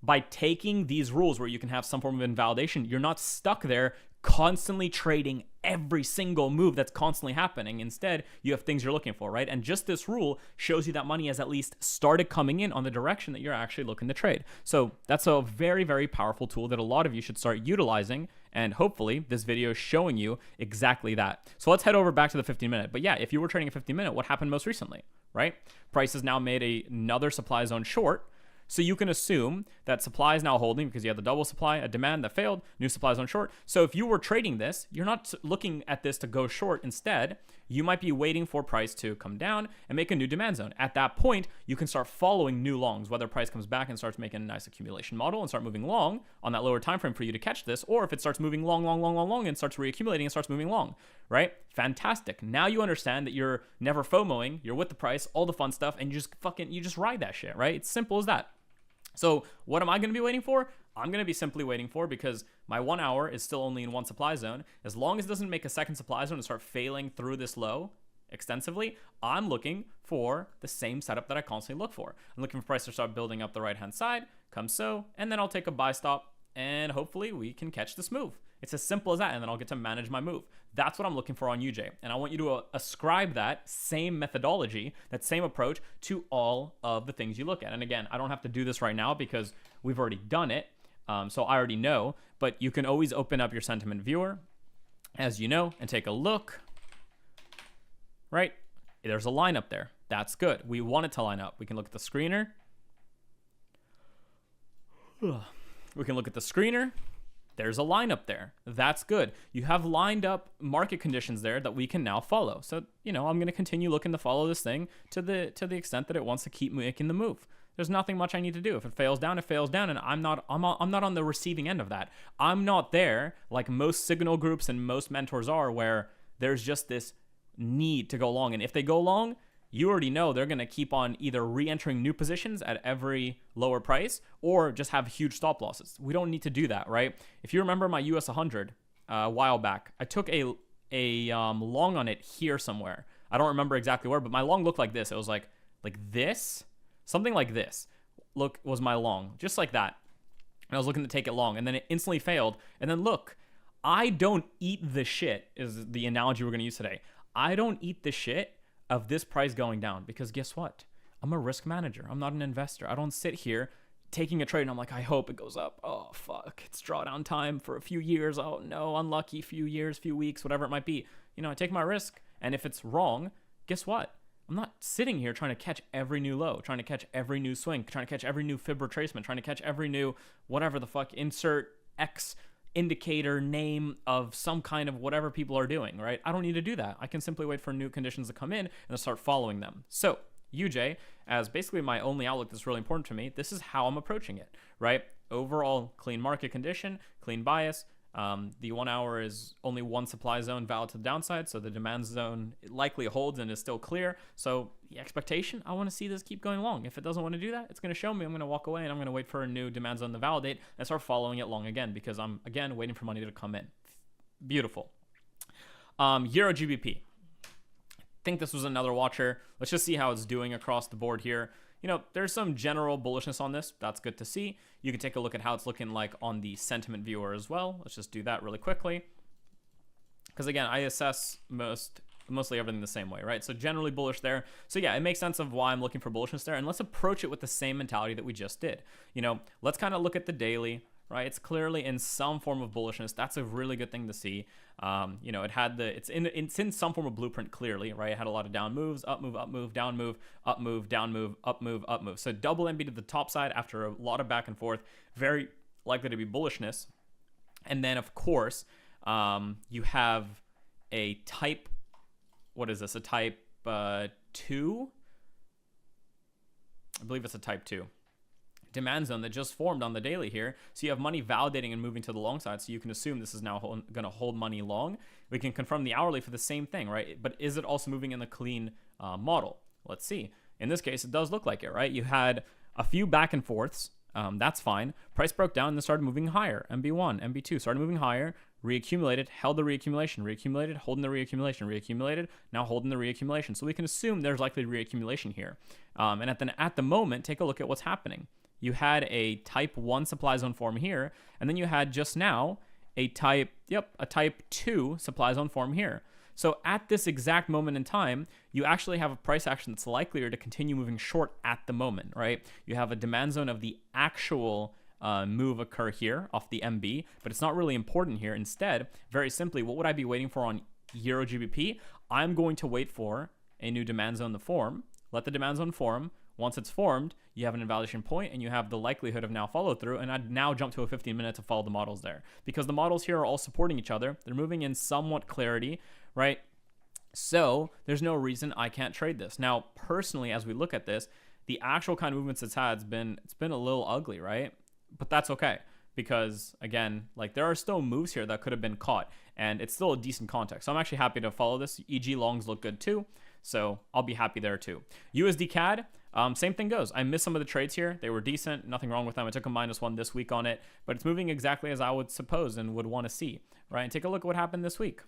by taking these rules where you can have some form of invalidation, you're not stuck there constantly trading every single move that's constantly happening. Instead, you have things you're looking for, right? And just this rule shows you that money has at least started coming in on the direction that you're actually looking to trade. So that's a very, very powerful tool that a lot of you should start utilizing. And hopefully this video is showing you exactly that. So let's head over back to the 15-minute. But yeah, if you were trading a 15-minute, what happened most recently, right? Price has now made another supply zone short. So you can assume that supply is now holding because you have the double supply, a demand that failed, new supply zone short. So if you were trading this, you're not looking at this to go short. Instead, you might be waiting for price to come down and make a new demand zone. At that point, you can start following new longs, whether price comes back and starts making a nice accumulation model and start moving long on that lower time frame for you to catch this, or if it starts moving long, long, long, long, long and starts reaccumulating and starts moving long, right? Fantastic. Now you understand that you're never FOMOing, you're with the price, all the fun stuff, and you just ride that shit, right? It's simple as that. So what am I going to be waiting for? I'm going to be simply waiting for, because my 1 hour is still only in one supply zone. As long as it doesn't make a second supply zone and start failing through this low extensively, I'm looking for the same setup that I constantly look for. I'm looking for price to start building up the right-hand side, come so, and then I'll take a buy stop, and hopefully we can catch this move. It's as simple as that, and then I'll get to manage my move. That's what I'm looking for on UJ, and I want you to ascribe that same methodology, that same approach to all of the things you look at. And again, I don't have to do this right now because we've already done it, so I already know, but you can always open up your sentiment viewer, as you know, and take a look, right? There's a line up there. That's good. We want it to line up. We can look at the screener. We can look at the screener. There's a line up there. That's good. You have lined up market conditions there that we can now follow. So, I'm going to continue looking to follow this thing to the extent that it wants to keep making the move. There's nothing much I need to do. If it fails down, it fails down, and I'm not on the receiving end of that. I'm not there like most signal groups and most mentors are, where there's just this need to go long. And if they go long, you already know they're going to keep on either re-entering new positions at every lower price or just have huge stop losses. We don't need to do that, right? If you remember my US 100 a while back, I took a long on it here somewhere. I don't remember exactly where, but my long looked like this. It was like this, something like this. Look, was my long, just like that. And I was looking to take it long, and then it instantly failed. And then look, I don't eat the shit, is the analogy we're going to use today. I don't eat the shit of this price going down, because guess what? I'm a risk manager. I'm not an investor. I don't sit here taking a trade and I'm like, I hope it goes up. Oh, fuck. It's drawdown time for a few years. Oh, no, unlucky few years, few weeks, whatever it might be. I take my risk. And if it's wrong, guess what? I'm not sitting here trying to catch every new low, trying to catch every new swing, trying to catch every new fib retracement, trying to catch every new whatever the fuck, insert X indicator name of some kind of whatever people are doing, right? I don't need to do that. I can simply wait for new conditions to come in and start following them. So UJ, as basically my only outlook that's really important to me, this is how I'm approaching it, right? Overall clean market condition, clean bias. The 1 hour is only one supply zone valid to the downside, so the demand zone likely holds and is still clear. So the expectation, I want to see this keep going long. If it doesn't want to do that, it's going to show me I'm going to walk away, and I'm going to wait for a new demand zone to validate and start following it long again, because I'm, again, waiting for money to come in. Beautiful. Euro GBP. I think this was another watcher. Let's just see how it's doing across the board here. There's some general bullishness on this. That's good to see. You can take a look at how it's looking like on the sentiment viewer as well. Let's just do that really quickly, because again, I assess mostly everything the same way, right? So generally bullish there. So yeah, it makes sense of why I'm looking for bullishness there. And let's approach it with the same mentality that we just did. Let's kind of look at the daily, right? It's clearly in some form of bullishness. That's a really good thing to see. It's in some form of blueprint clearly, right? It had a lot of down moves, up move, down move, up move, down move, up move, up move. So double MB to the top side after a lot of back and forth, very likely to be bullishness. And then of course, you have a type, what is this? A type 2? I believe it's a type 2. Demand zone that just formed on the daily here. So you have money validating and moving to the long side. So you can assume this is now going to hold money long. We can confirm the hourly for the same thing, right? But is it also moving in the clean model? Let's see. In this case, it does look like it, right? You had a few back and forths. That's fine. Price broke down and then started moving higher. MB1, MB2 started moving higher, reaccumulated, held the reaccumulation, reaccumulated, holding the reaccumulation, reaccumulated, now holding the reaccumulation. So we can assume there's likely reaccumulation here. And at the moment, take a look at what's happening. You had a type 1 supply zone form here, and then you had just now a type 2 supply zone form here. So at this exact moment in time, you actually have a price action that's likelier to continue moving short at the moment, right? You have a demand zone of the actual move occur here off the MB, but it's not really important here. Instead, very simply, what would I be waiting for on Euro GBP? I'm going to wait for a new demand zone to form, let the demand zone form. Once it's formed, you have an invalidation point and you have the likelihood of now follow through. And I'd now jump to a 15-minute to follow the models there because the models here are all supporting each other. They're moving in somewhat clarity, right? So there's no reason I can't trade this. Now, personally, as we look at this, the actual kind of movements it's had, it's been a little ugly, right? But that's okay because, again, like there are still moves here that could have been caught and it's still a decent context. So I'm actually happy to follow this. EG longs look good too. So I'll be happy there too. USD CAD, same thing goes. I missed some of the trades here. They were decent. Nothing wrong with them. I took a -1 this week on it, but it's moving exactly as I would suppose and would want to see, right? And take a look at what happened this week.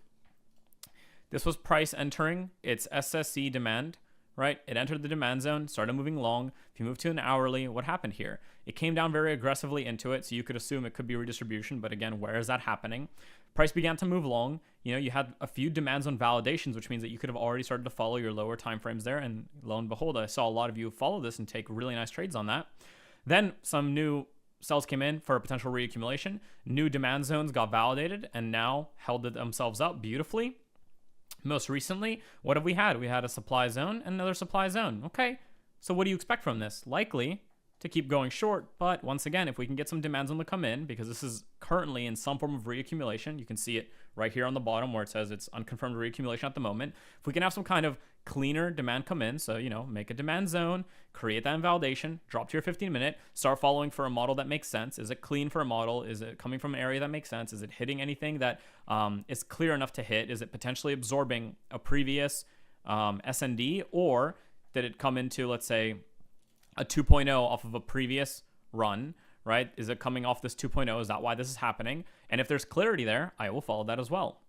This was price entering its SSC demand, right? It entered the demand zone, started moving long. If you move to an hourly, what happened here? It came down very aggressively into it, so you could assume it could be redistribution, but again, where is that happening? Price began to move long. You know, you had a few demand zone validations, which means that you could have already started to follow your lower time frames there, and lo and behold, I saw a lot of you follow this and take really nice trades on that. Then some new sells came in for a potential reaccumulation. New demand zones got validated and now held themselves up beautifully. Most recently, what have we had? We had a supply zone and another supply zone. Okay, so what do you expect from this? Likely to keep going short, but once again, if we can get some demand zone to come in, because this is currently in some form of reaccumulation, you can see it right here on the bottom where it says it's unconfirmed reaccumulation at the moment. If we can have some kind of cleaner demand come in, so, you know, make a demand zone, create that invalidation, drop to your 15-minute, start following for a model that makes sense. Is it clean for a model? Is it coming from an area that makes sense? Is it hitting anything that is clear enough to hit? Is it potentially absorbing a previous SND, or did it come into, let's say, a 2.0 off of a previous run, right? Is it coming off this 2.0? Is that why this is happening? And if there's clarity there, I will follow that as well.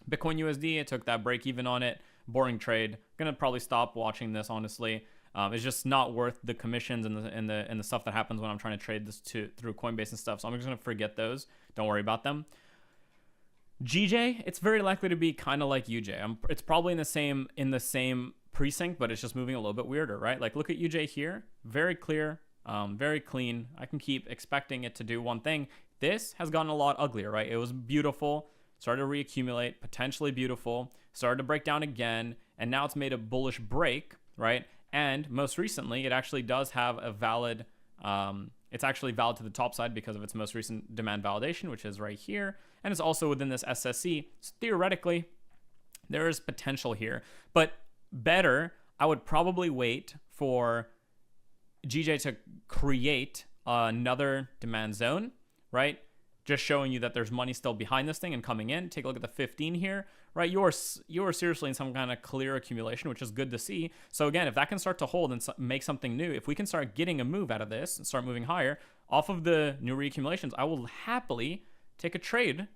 Bitcoin USD, I took that break even on it. Boring trade. Gonna probably stop watching this, honestly. It's just not worth the commissions and the stuff that happens when I'm trying to trade this through Coinbase and stuff. So I'm just gonna forget those. Don't worry about them. GJ, it's very likely to be kind of like UJ. It's probably in the same precinct, but it's just moving a little bit weirder, right? Like look at UJ here, very clear, very clean. I can keep expecting it to do one thing. This has gotten a lot uglier, right? It was beautiful, started to reaccumulate, potentially beautiful, started to break down again, and now it's made a bullish break, right? And most recently, it actually does have a valid, it's actually valid to the top side because of its most recent demand validation, which is right here. And it's also within this SSC. So theoretically, there is potential here, but better, I would probably wait for GJ to create another demand zone, right? Just showing you that there's money still behind this thing and coming in. Take a look at the 15 here, right? You are seriously in some kind of clear accumulation, which is good to see. So again, if that can start to hold and make something new, if we can start getting a move out of this and start moving higher off of the new reaccumulations, I will happily take a trade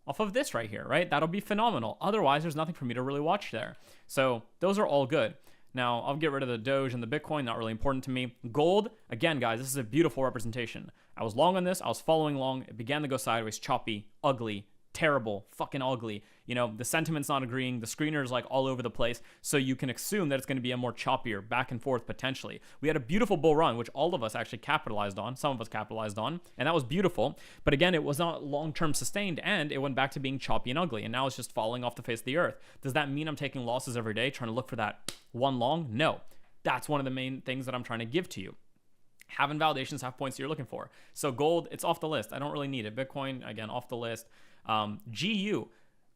off of this right here, right? That'll be phenomenal. Otherwise, there's nothing for me to really watch there. So those are all good. Now, I'll get rid of the Doge and the Bitcoin, not really important to me. Gold, again, guys, this is a beautiful representation. I was long on this. I was following long. It began to go sideways, choppy, ugly, terrible, fucking ugly. You know, the sentiment's not agreeing. The screener's like all over the place. So you can assume that it's going to be a more choppier back and forth potentially. We had a beautiful bull run, which all of us actually capitalized on. Some of us capitalized on, and that was beautiful. But again, it was not long-term sustained, and it went back to being choppy and ugly, and now it's just falling off the face of the earth. Does that mean I'm taking losses every day, trying to look for that one long? No. That's one of the main things that I'm trying to give to you. Have invalidations, have points that you're looking for. So gold, it's off the list. I don't really need it. Bitcoin, again, off the list. GU,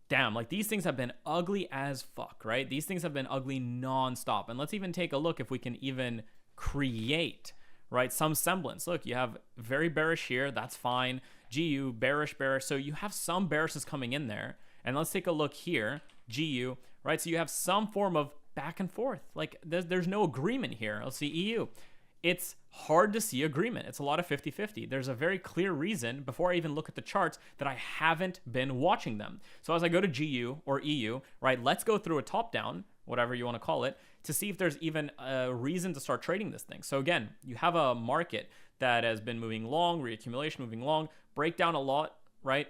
damn, like these things have been ugly as fuck, right? These things have been ugly nonstop. And let's even take a look if we can even create, right, some semblance. Look, you have very bearish here. That's fine. GU, bearish, bearish. So you have some bearishness coming in there. And let's take a look here. GU, right? So you have some form of back and forth. Like there's no agreement here. Let's see EU. It's hard to see agreement. It's a lot of 50-50. There's a very clear reason, before I even look at the charts, that I haven't been watching them. So as I go to GU or EU, right, let's go through a top-down, whatever you want to call it, to see if there's even a reason to start trading this thing. So again, you have a market that has been moving long, reaccumulation moving long, breakdown a lot, right?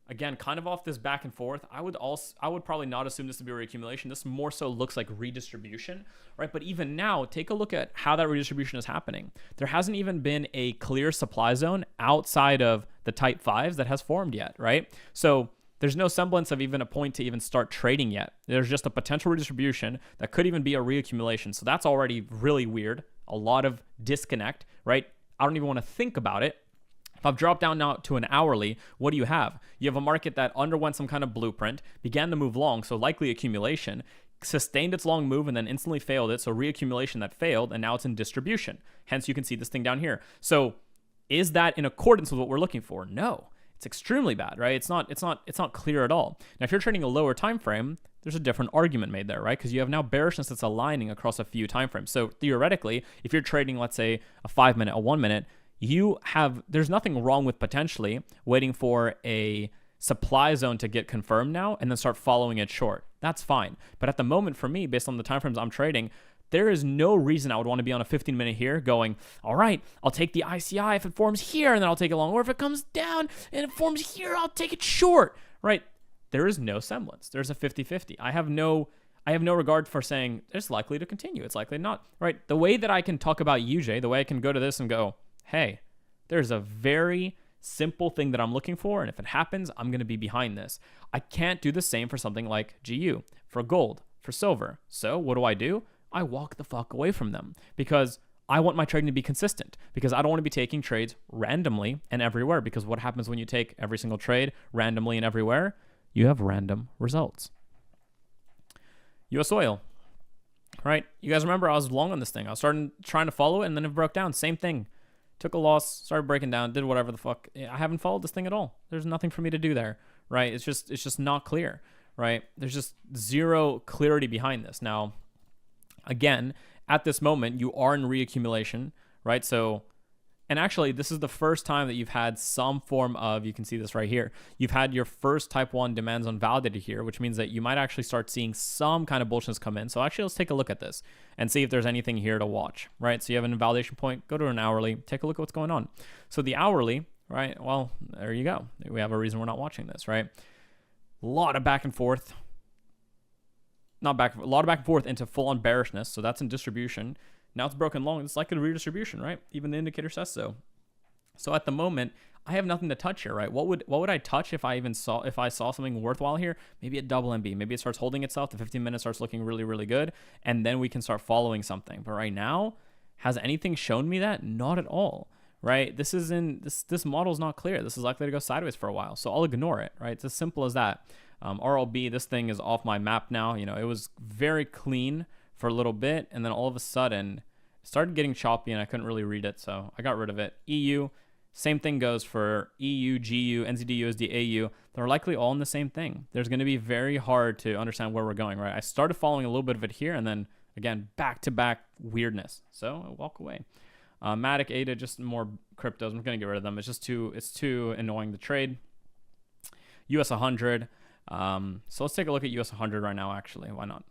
again, kind of off this back and forth, I would probably not assume this to be a reaccumulation. This more so looks like redistribution, right? But even now, take a look at how that redistribution is happening. There hasn't even been a clear supply zone outside of the type 5s that has formed yet, right? So there's no semblance of even a point to even start trading yet. There's just a potential redistribution that could even be a reaccumulation. So that's already really weird. A lot of disconnect, right? I don't even want to think about it. If I've dropped down now to an hourly, what do you have? You have a market that underwent some kind of blueprint, began to move long, so likely accumulation, sustained its long move and then instantly failed it, so reaccumulation that failed, and now it's in distribution. Hence, you can see this thing down here. So is that in accordance with what we're looking for? No. It's extremely bad, right? It's not clear at all. Now, if you're trading a lower time frame, there's a different argument made there, right? Because you have now bearishness that's aligning across a few time frames. So theoretically, if you're trading, let's say, a 5 minute, a 1 minute, there's nothing wrong with potentially waiting for a supply zone to get confirmed now and then start following it short. That's fine. But at the moment, for me, based on the timeframes I'm trading, there is no reason I would want to be on a 15 minute here going, all right, I'll take the ICI if it forms here and then I'll take it long. Or if it comes down and it forms here, I'll take it short, right? There is no semblance. There's a 50-50. I have no regard for saying it's likely to continue. It's likely not, right? The way that I can talk about UJ, the way I can go to this and go, hey, there's a very simple thing that I'm looking for, and if it happens, I'm going to be behind this. I can't do the same for something like GU, for gold, for silver. So what do? I walk the fuck away from them because I want my trading to be consistent, because I don't want to be taking trades randomly and everywhere, because what happens when you take every single trade randomly and everywhere? You have random results. US oil. Right? You guys remember I was long on this thing. I was trying to follow it, and then it broke down. Same thing. Took a loss, started breaking down, did whatever the fuck. I haven't followed this thing at all. There's nothing for me to do there, right? It's just not clear, right? There's just zero clarity behind this. Now, again, at this moment, you are in reaccumulation, right? So, and actually, this is the first time that you've had some form of, you can see this right here, you've had your first type 1 demand zone validated here, which means that you might actually start seeing some kind of bullishness come in. So actually, let's take a look at this and see if there's anything here to watch, right? So you have an invalidation point, go to an hourly, take a look at what's going on. So the hourly, right? Well, there you go. We have a reason we're not watching this, right? A lot of back and forth. A lot of back and forth into full-on bearishness. So that's in distribution. Now it's broken long. It's like a redistribution, right? Even the indicator says so. So at the moment, I have nothing to touch here, right? What would I touch if I saw something worthwhile here? Maybe a double MB. Maybe it starts holding itself. The 15 minutes starts looking really, really good, and then we can start following something. But right now, has anything shown me that? Not at all, right? This model is not clear. This is likely to go sideways for a while, so I'll ignore it, right? It's as simple as that. RLB, this thing is off my map now. You know, it was very clean for a little bit, and then all of a sudden it started getting choppy and I couldn't really read it, so I got rid of it. EU, same thing goes for EU, GU, NZD, USD, AU. They're likely all in the same thing. There's going to be very hard to understand where we're going, right? I started following a little bit of it here, and then again, back-to-back weirdness, so I walk away. Matic, ADA, just more cryptos. I'm going to get rid of them. It's too annoying to trade. US 100. So let's take a look at US 100 right now, actually. Why not?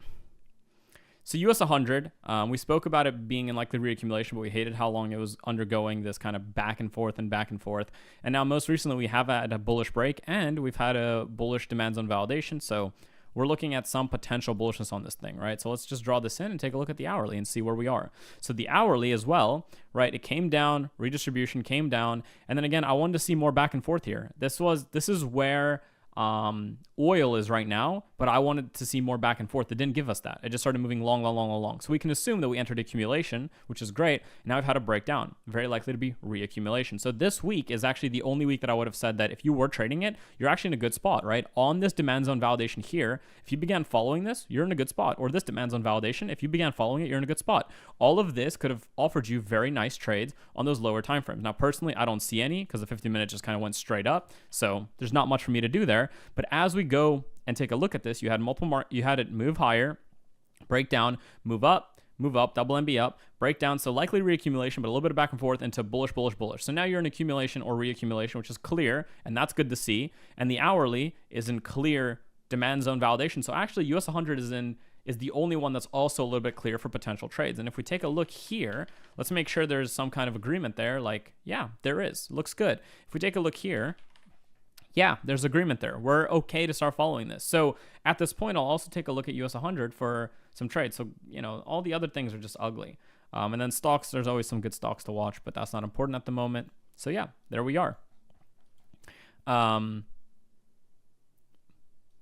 So US 100, we spoke about it being in likely reaccumulation, but we hated how long it was undergoing this kind of back and forth. And now most recently we have had a bullish break and we've had a bullish demand zone validation. So we're looking at some potential bullishness on this thing, right? So let's just draw this in and take a look at the hourly and see where we are. So the hourly as well, right? It came down, redistribution came down. And then again, I wanted to see more back and forth here. This is where oil is right now, but I wanted to see more back and forth. It didn't give us that. It just started moving long. So we can assume that we entered accumulation, which is great. Now we've had a breakdown, very likely to be reaccumulation. So this week is actually the only week that I would have said that if you were trading it, you're actually in a good spot, right? On this demand zone validation here, if you began following this, you're in a good spot. Or this demand zone validation, if you began following it, you're in a good spot. All of this could have offered you very nice trades on those lower time frames. Now, personally, I don't see any because the 50-minute just kind of went straight up. So there's not much for me to do there. But as we go and take a look at this, you had you had it move higher, break down, move up, double MB up, break down. So likely reaccumulation, but a little bit of back and forth into bullish. So now you're in accumulation or reaccumulation, which is clear, and that's good to see. And the hourly is in clear demand zone validation. So actually US 100 is the only one that's also a little bit clear for potential trades. And if we take a look here, let's make sure there's some kind of agreement there. Like, yeah, there is. Looks good. If we take a look here, Yeah, there's agreement there. We're okay to start following this. So at this point, I'll also take a look at US 100 for some trades. So, you know, all the other things are just ugly. And then stocks, there's always some good stocks to watch, but that's not important at the moment. So yeah, there we are.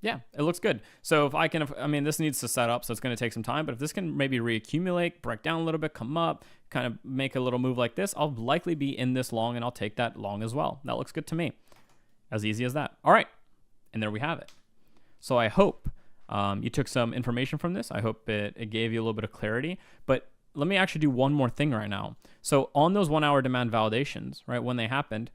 Yeah, it looks good. So if I can, I mean, this needs to set up, so it's going to take some time, but if this can maybe reaccumulate, break down a little bit, come up, kind of make a little move like this, I'll likely be in this long, and I'll take that long as well. That looks good to me. As easy as that. All right. And there we have it. So I hope you took some information from this. I hope it gave you a little bit of clarity. But let me actually do one more thing right now. So on those 1 hour demand validations, right, when they happened,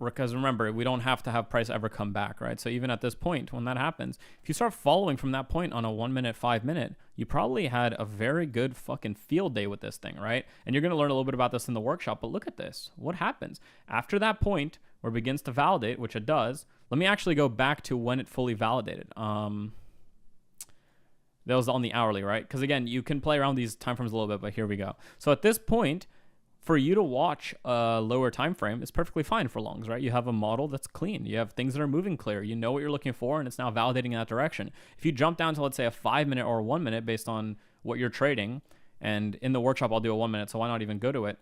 because remember, we don't have to have price ever come back, right? So even at this point, when that happens, if you start following from that point on a 1 minute, 5 minute, you probably had a very good fucking field day with this thing, right? And you're going to learn a little bit about this in the workshop, but look at this. What happens? After that point where it begins to validate, which it does, let me actually go back to when it fully validated. That was on the hourly, right? Because again, you can play around these timeframes a little bit, but here we go. So at this point, for you to watch a lower time frame is perfectly fine for longs, right? You have a model that's clean. You have things that are moving clear. You know what you're looking for, and it's now validating in that direction. If you jump down to, let's say, a 5 minute or a 1 minute based on what you're trading, and in the workshop, I'll do a 1 minute, so why not even go to it?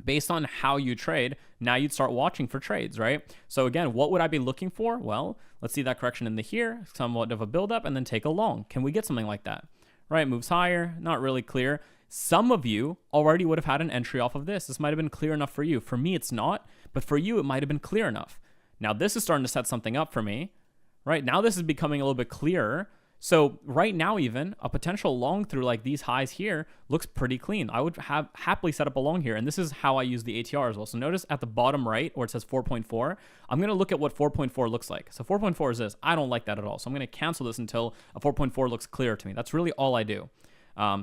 Based on how you trade, now you'd start watching for trades, right? So again, what would I be looking for? Well, let's see that correction in the here, somewhat of a buildup, and then take a long. Can we get something like that? Right, moves higher, not really clear. Some of you already would have had an entry off of this. This might have been clear enough for you. For me, it's not, but for you, it might have been clear enough. Now, this is starting to set something up for me, right? Now this is becoming a little bit clearer. So right now, even a potential long through like these highs here looks pretty clean. I would have happily set up a long here, and this is how I use the ATR as well. So notice at the bottom right where it says 4.4, I'm going to look at what 4.4 looks like. So 4.4 is this. I don't like that at all. So I'm going to cancel this until a 4.4 looks clear to me. That's really all I do.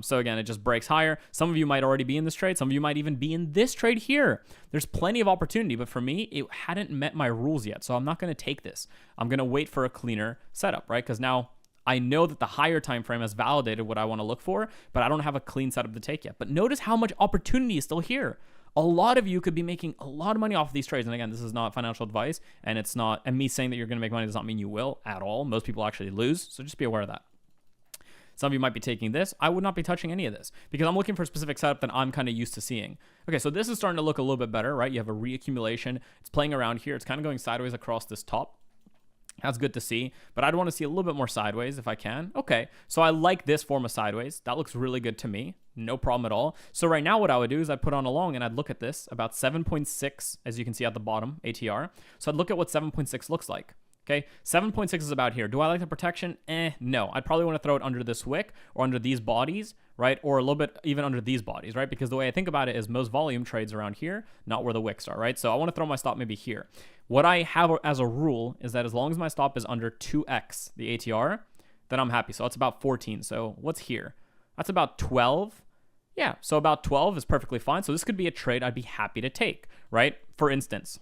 So again, it just breaks higher. Some of you might already be in this trade. Some of you might even be in this trade here. There's plenty of opportunity, but for me, it hadn't met my rules yet. So I'm not going to take this. I'm going to wait for a cleaner setup, right? Because now I know that the higher time frame has validated what I want to look for, but I don't have a clean setup to take yet. But notice how much opportunity is still here. A lot of you could be making a lot of money off of these trades. And again, this is not financial advice, and it's not, and me saying that you're going to make money does not mean you will at all. Most people actually lose. So just be aware of that. Some of you might be taking this. I would not be touching any of this because I'm looking for a specific setup that I'm kind of used to seeing. Okay, so this is starting to look a little bit better, right? You have a reaccumulation. It's playing around here. It's kind of going sideways across this top. That's good to see, but I'd want to see a little bit more sideways if I can. Okay, so I like this form of sideways. That looks really good to me. No problem at all. So right now what I would do is I'd put on a long and I'd look at this, about 7.6, as you can see at the bottom, ATR. So I'd look at what 7.6 looks like. Okay, 7.6 is about here. Do I like the protection? No. I'd probably want to throw it under this wick or under these bodies, right? Or a little bit even under these bodies, right? Because the way I think about it is most volume trades around here, not where the wicks are, right? So I want to throw my stop maybe here. What I have as a rule is that as long as my stop is under 2x, the ATR, then I'm happy. So that's about 14. So what's here? That's about 12. Yeah, so about 12 is perfectly fine. So this could be a trade I'd be happy to take, right? For instance.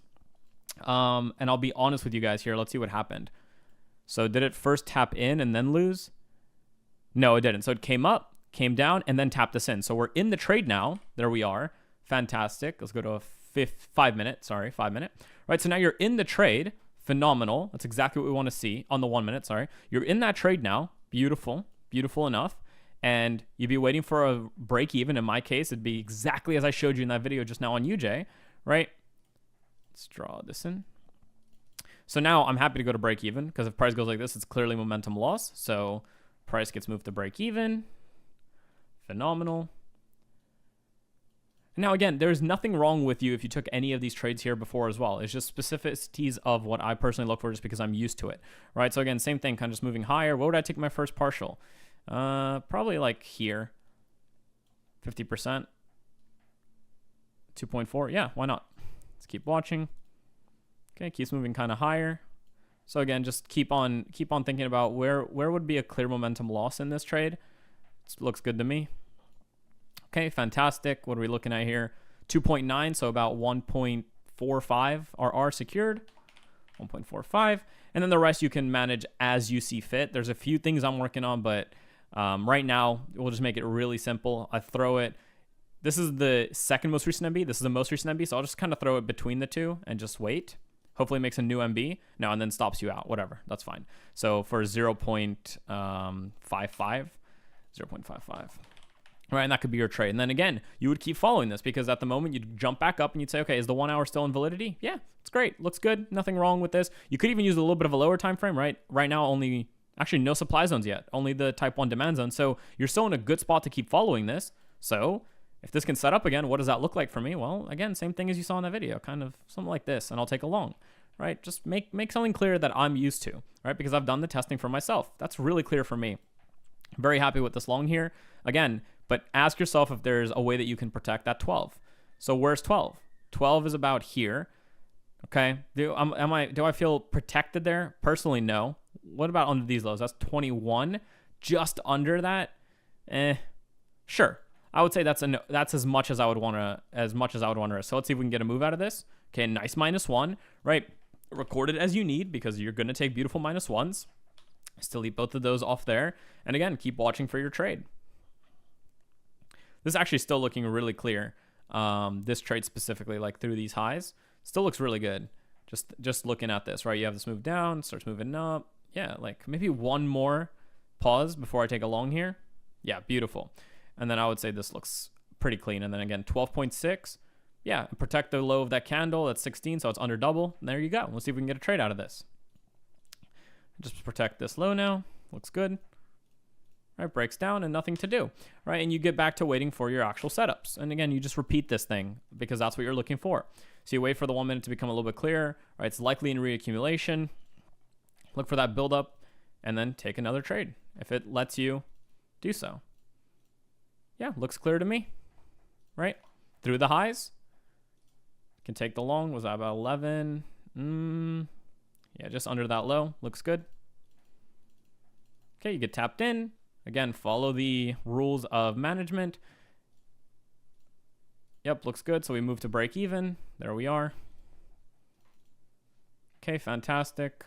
And I'll be honest with you guys here. Let's see what happened. So did it first tap in and then lose? No, it didn't. So it came up, came down, and then tapped us in. So we're in the trade now. There we are. Fantastic. Let's go to a 5 minute. Sorry, 5 minute. Right, so now you're in the trade. Phenomenal. That's exactly what we want to see on the 1 minute. Sorry. You're in that trade now. Beautiful. Beautiful enough. And you'd be waiting for a break even. In my case, it'd be exactly as I showed you in that video just now on UJ, right? Let's draw this in. So now I'm happy to go to break even because if price goes like this, it's clearly momentum loss. So price gets moved to break even. Phenomenal. Now, again, there's nothing wrong with you if you took any of these trades here before as well. It's just specificities of what I personally look for just because I'm used to it, right? So again, same thing, kind of just moving higher. What would I take my first partial? Probably like here, 50%, 2.4. Yeah, why not? Let's keep watching. Okay, keeps moving kind of higher. So again, just keep on thinking about where would be a clear momentum loss in this trade. It looks good to me. Okay, fantastic. What are we looking at here? 2.9, so about 1.45 RR secured. 1.45, and then the rest you can manage as you see fit. There's a few things I'm working on, but right now we'll just make it really simple. I throw it. This is the second most recent MB. This is the most recent MB, so I'll just kind of throw it between the two and just wait. Hopefully it makes a new MB. No, and then stops you out. Whatever. That's fine. So for 0.55, 0.55. Right, and that could be your trade. And then again, you would keep following this because at the moment you'd jump back up and you'd say, okay, is the 1 hour still in validity? Yeah, it's great. Looks good. Nothing wrong with this. You could even use a little bit of a lower time frame, right? Right now, only actually no supply zones yet. Only the type 1 demand zone. So you're still in a good spot to keep following this. So if this can set up again, what does that look like for me? Well, again, same thing as you saw in that video, kind of something like this, and I'll take a long, right? Just make something clear that I'm used to, right? Because I've done the testing for myself. That's really clear for me. Very happy with this long here. Again, but ask yourself if there's a way that you can protect that 12. So where's 12? 12 is about here. Okay. Do I feel protected there? Personally, no. What about under these lows? That's 21. Just under that? Sure. I would say that's as much as I would want to risk. So let's see if we can get a move out of this. Okay, nice -1, right? Record it as you need because you're going to take beautiful -1s. Still leave both of those off there. And again, keep watching for your trade. This is actually still looking really clear. This trade specifically, like through these highs, still looks really good. Just looking at this, right? You have this move down, starts moving up. Yeah, like maybe one more pause before I take a long here. Yeah, beautiful. And then I would say this looks pretty clean. And then again, 12.6. Yeah, protect the low of that candle. That's 16, so it's under double. And there you go. Let's see if we can get a trade out of this. Just protect this low now. Looks good. Right, breaks down and nothing to do. Right, and you get back to waiting for your actual setups. And again, you just repeat this thing because that's what you're looking for. So you wait for the 1 minute to become a little bit clearer. Right, it's likely in reaccumulation. Look for that buildup and then take another trade if it lets you do so. Yeah, looks clear to me. Right, through the highs. Can take the long. Was that about 11? Yeah, just under that low. Looks good. Okay, you get tapped in. Again, follow the rules of management. Yep, looks good. So we move to break even. There we are. Okay, fantastic.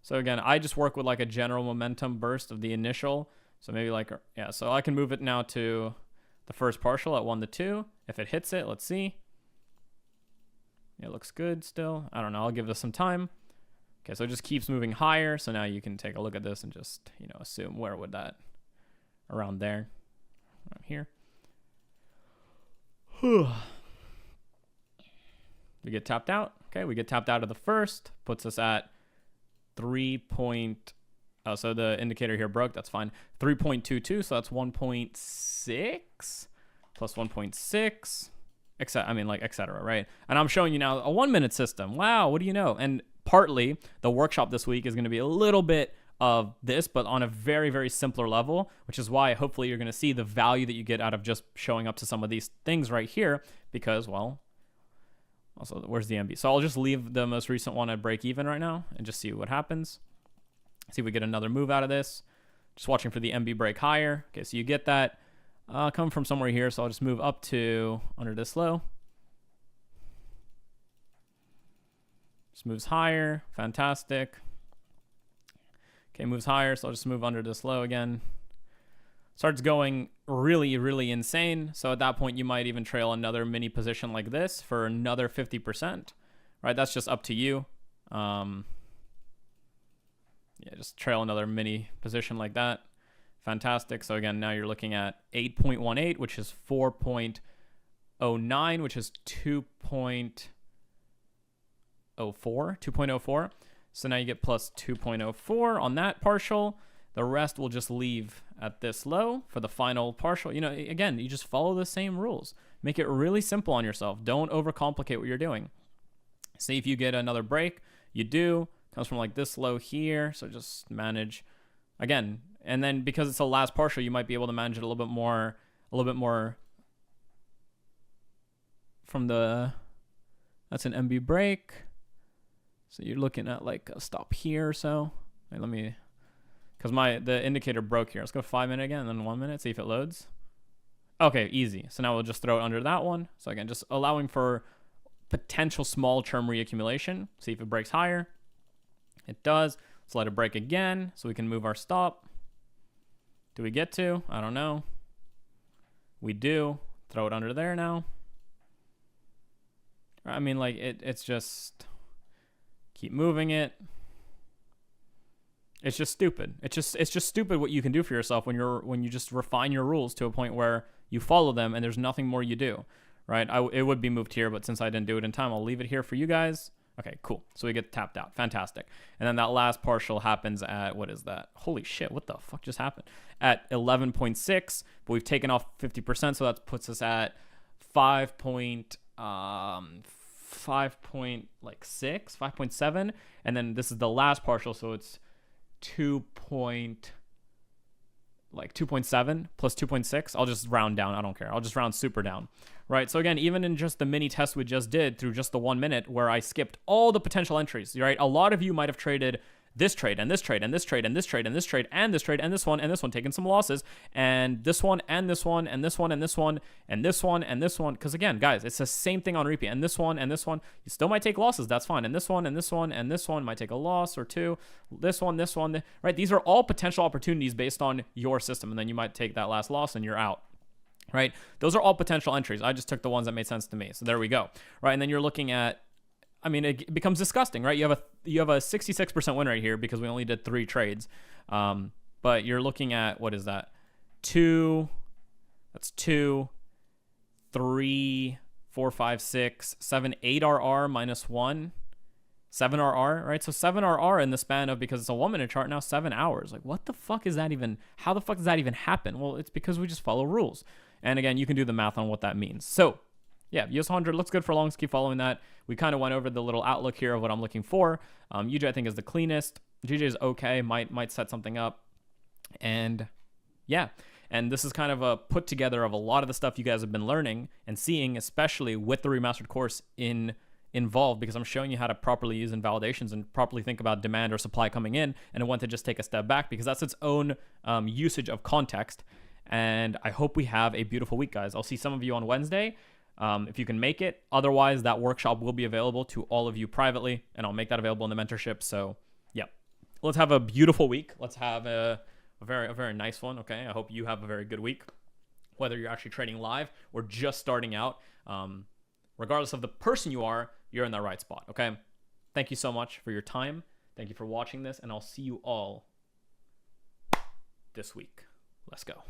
So again, I just work with like a general momentum burst of the initial. So maybe like, yeah, so I can move it now to the first partial at 1 to 2. If it hits it, let's see. It looks good still. I don't know. I'll give this some time. Okay, so it just keeps moving higher. So now you can take a look at this and just, assume where would that, around there, around here. We get tapped out. Okay, we get tapped out of the first. Puts us at 3. Oh, so the indicator here broke. That's fine. 3.22. So that's 1.6 plus 1.6. etc. Right? And I'm showing you now a 1 minute system. Wow, what do you know? And partly the workshop this week is going to be a little bit of this, but on a very, very simpler level, which is why hopefully you're going to see the value that you get out of just showing up to some of these things right here because, well, also, where's the MB? So I'll just leave the most recent one at break even right now and just see what happens. See if we get another move out of this. Just watching for the MB break higher. Okay, so you get that coming from somewhere here. So I'll just move up to under this low. Just moves higher. Fantastic. Okay, moves higher. So I'll just move under this low again. Starts going really, really insane. So at that point, you might even trail another mini position like this for another 50%. Right? That's just up to you. Yeah, just trail another mini position like that. Fantastic. So again, now you're looking at 8.18, which is 4.09, which is 2.04. So now you get plus 2.04 on that partial. The rest will just leave at this low for the final partial. Again, you just follow the same rules. Make it really simple on yourself. Don't overcomplicate what you're doing. See if you get another break. You do. Comes from like this low here. So just manage again. And then because it's the last partial, you might be able to manage it a little bit more from that's an MB break. So you're looking at like a stop here or so. Wait, because the indicator broke here. Let's go 5 minute again and then 1 minute, see if it loads. Okay, easy. So now we'll just throw it under that one. So again, just allowing for potential small term reaccumulation. See if it breaks higher. It does. Let's let it break again so we can move our stop. Do we get to? I don't know. We do. Throw it under there now. It's just, Keep moving it. It's just stupid. It's just stupid what you can do for yourself when you just refine your rules to a point where you follow them and there's nothing more you do, right? It would be moved here, but since I didn't do it in time, I'll leave it here for you guys. Okay, cool. So we get tapped out. Fantastic. And then that last partial happens at, what is that? Holy shit, what the fuck just happened? At 11.6, but we've taken off 50%, so that puts us at 5.7, and then this is the last partial, so it's 2.7 plus 2.6. I'll just round down. I don't care. I'll just round super down. Right. So again, even in just the mini test we just did through just the 1 minute where I skipped all the potential entries, right? A lot of you might have traded this trade and this trade and this trade and this trade and this trade and this trade and this one, taking some losses, and this one and this one and this one and this one and this one and this one. Because again, guys, it's the same thing on repeat. And this one, you still might take losses. That's fine. And this one and this one and this one might take a loss or two. This one, right? These are all potential opportunities based on your system. And then you might take that last loss and you're out. Right? Those are all potential entries. I just took the ones that made sense to me. So there we go. Right? And then you're looking at, I mean, it becomes disgusting, right? You have a 66% win rate here because we only did 3 trades. But you're looking at, what is that? 2, 3, 4, 5, 6, 7, 8 RR minus 1, 7 RR, right? So 7 RR in the span of, because it's a 1 minute chart now, 7 hours. Like, what the fuck is that even? How the fuck does that even happen? Well, it's because we just follow rules. And again, you can do the math on what that means. So yeah, US 100 looks good for longs. Keep following that. We kind of went over the little outlook here of what I'm looking for. UJ I think is the cleanest. GJ is okay. Might set something up. And yeah, and this is kind of a put together of a lot of the stuff you guys have been learning and seeing, especially with the remastered course involved, because I'm showing you how to properly use invalidations and properly think about demand or supply coming in. And I want to just take a step back because that's its own usage of context. And I hope we have a beautiful week, guys. I'll see some of you on Wednesday. If you can make it. Otherwise, that workshop will be available to all of you privately, and I'll make that available in the mentorship. So yeah, let's have a beautiful week. Let's have a very nice one. Okay, I hope you have a very good week, whether you're actually trading live or just starting out. Regardless of the person you are, you're in the right spot. Okay, thank you so much for your time. Thank you for watching this, and I'll see you all this week. Let's go.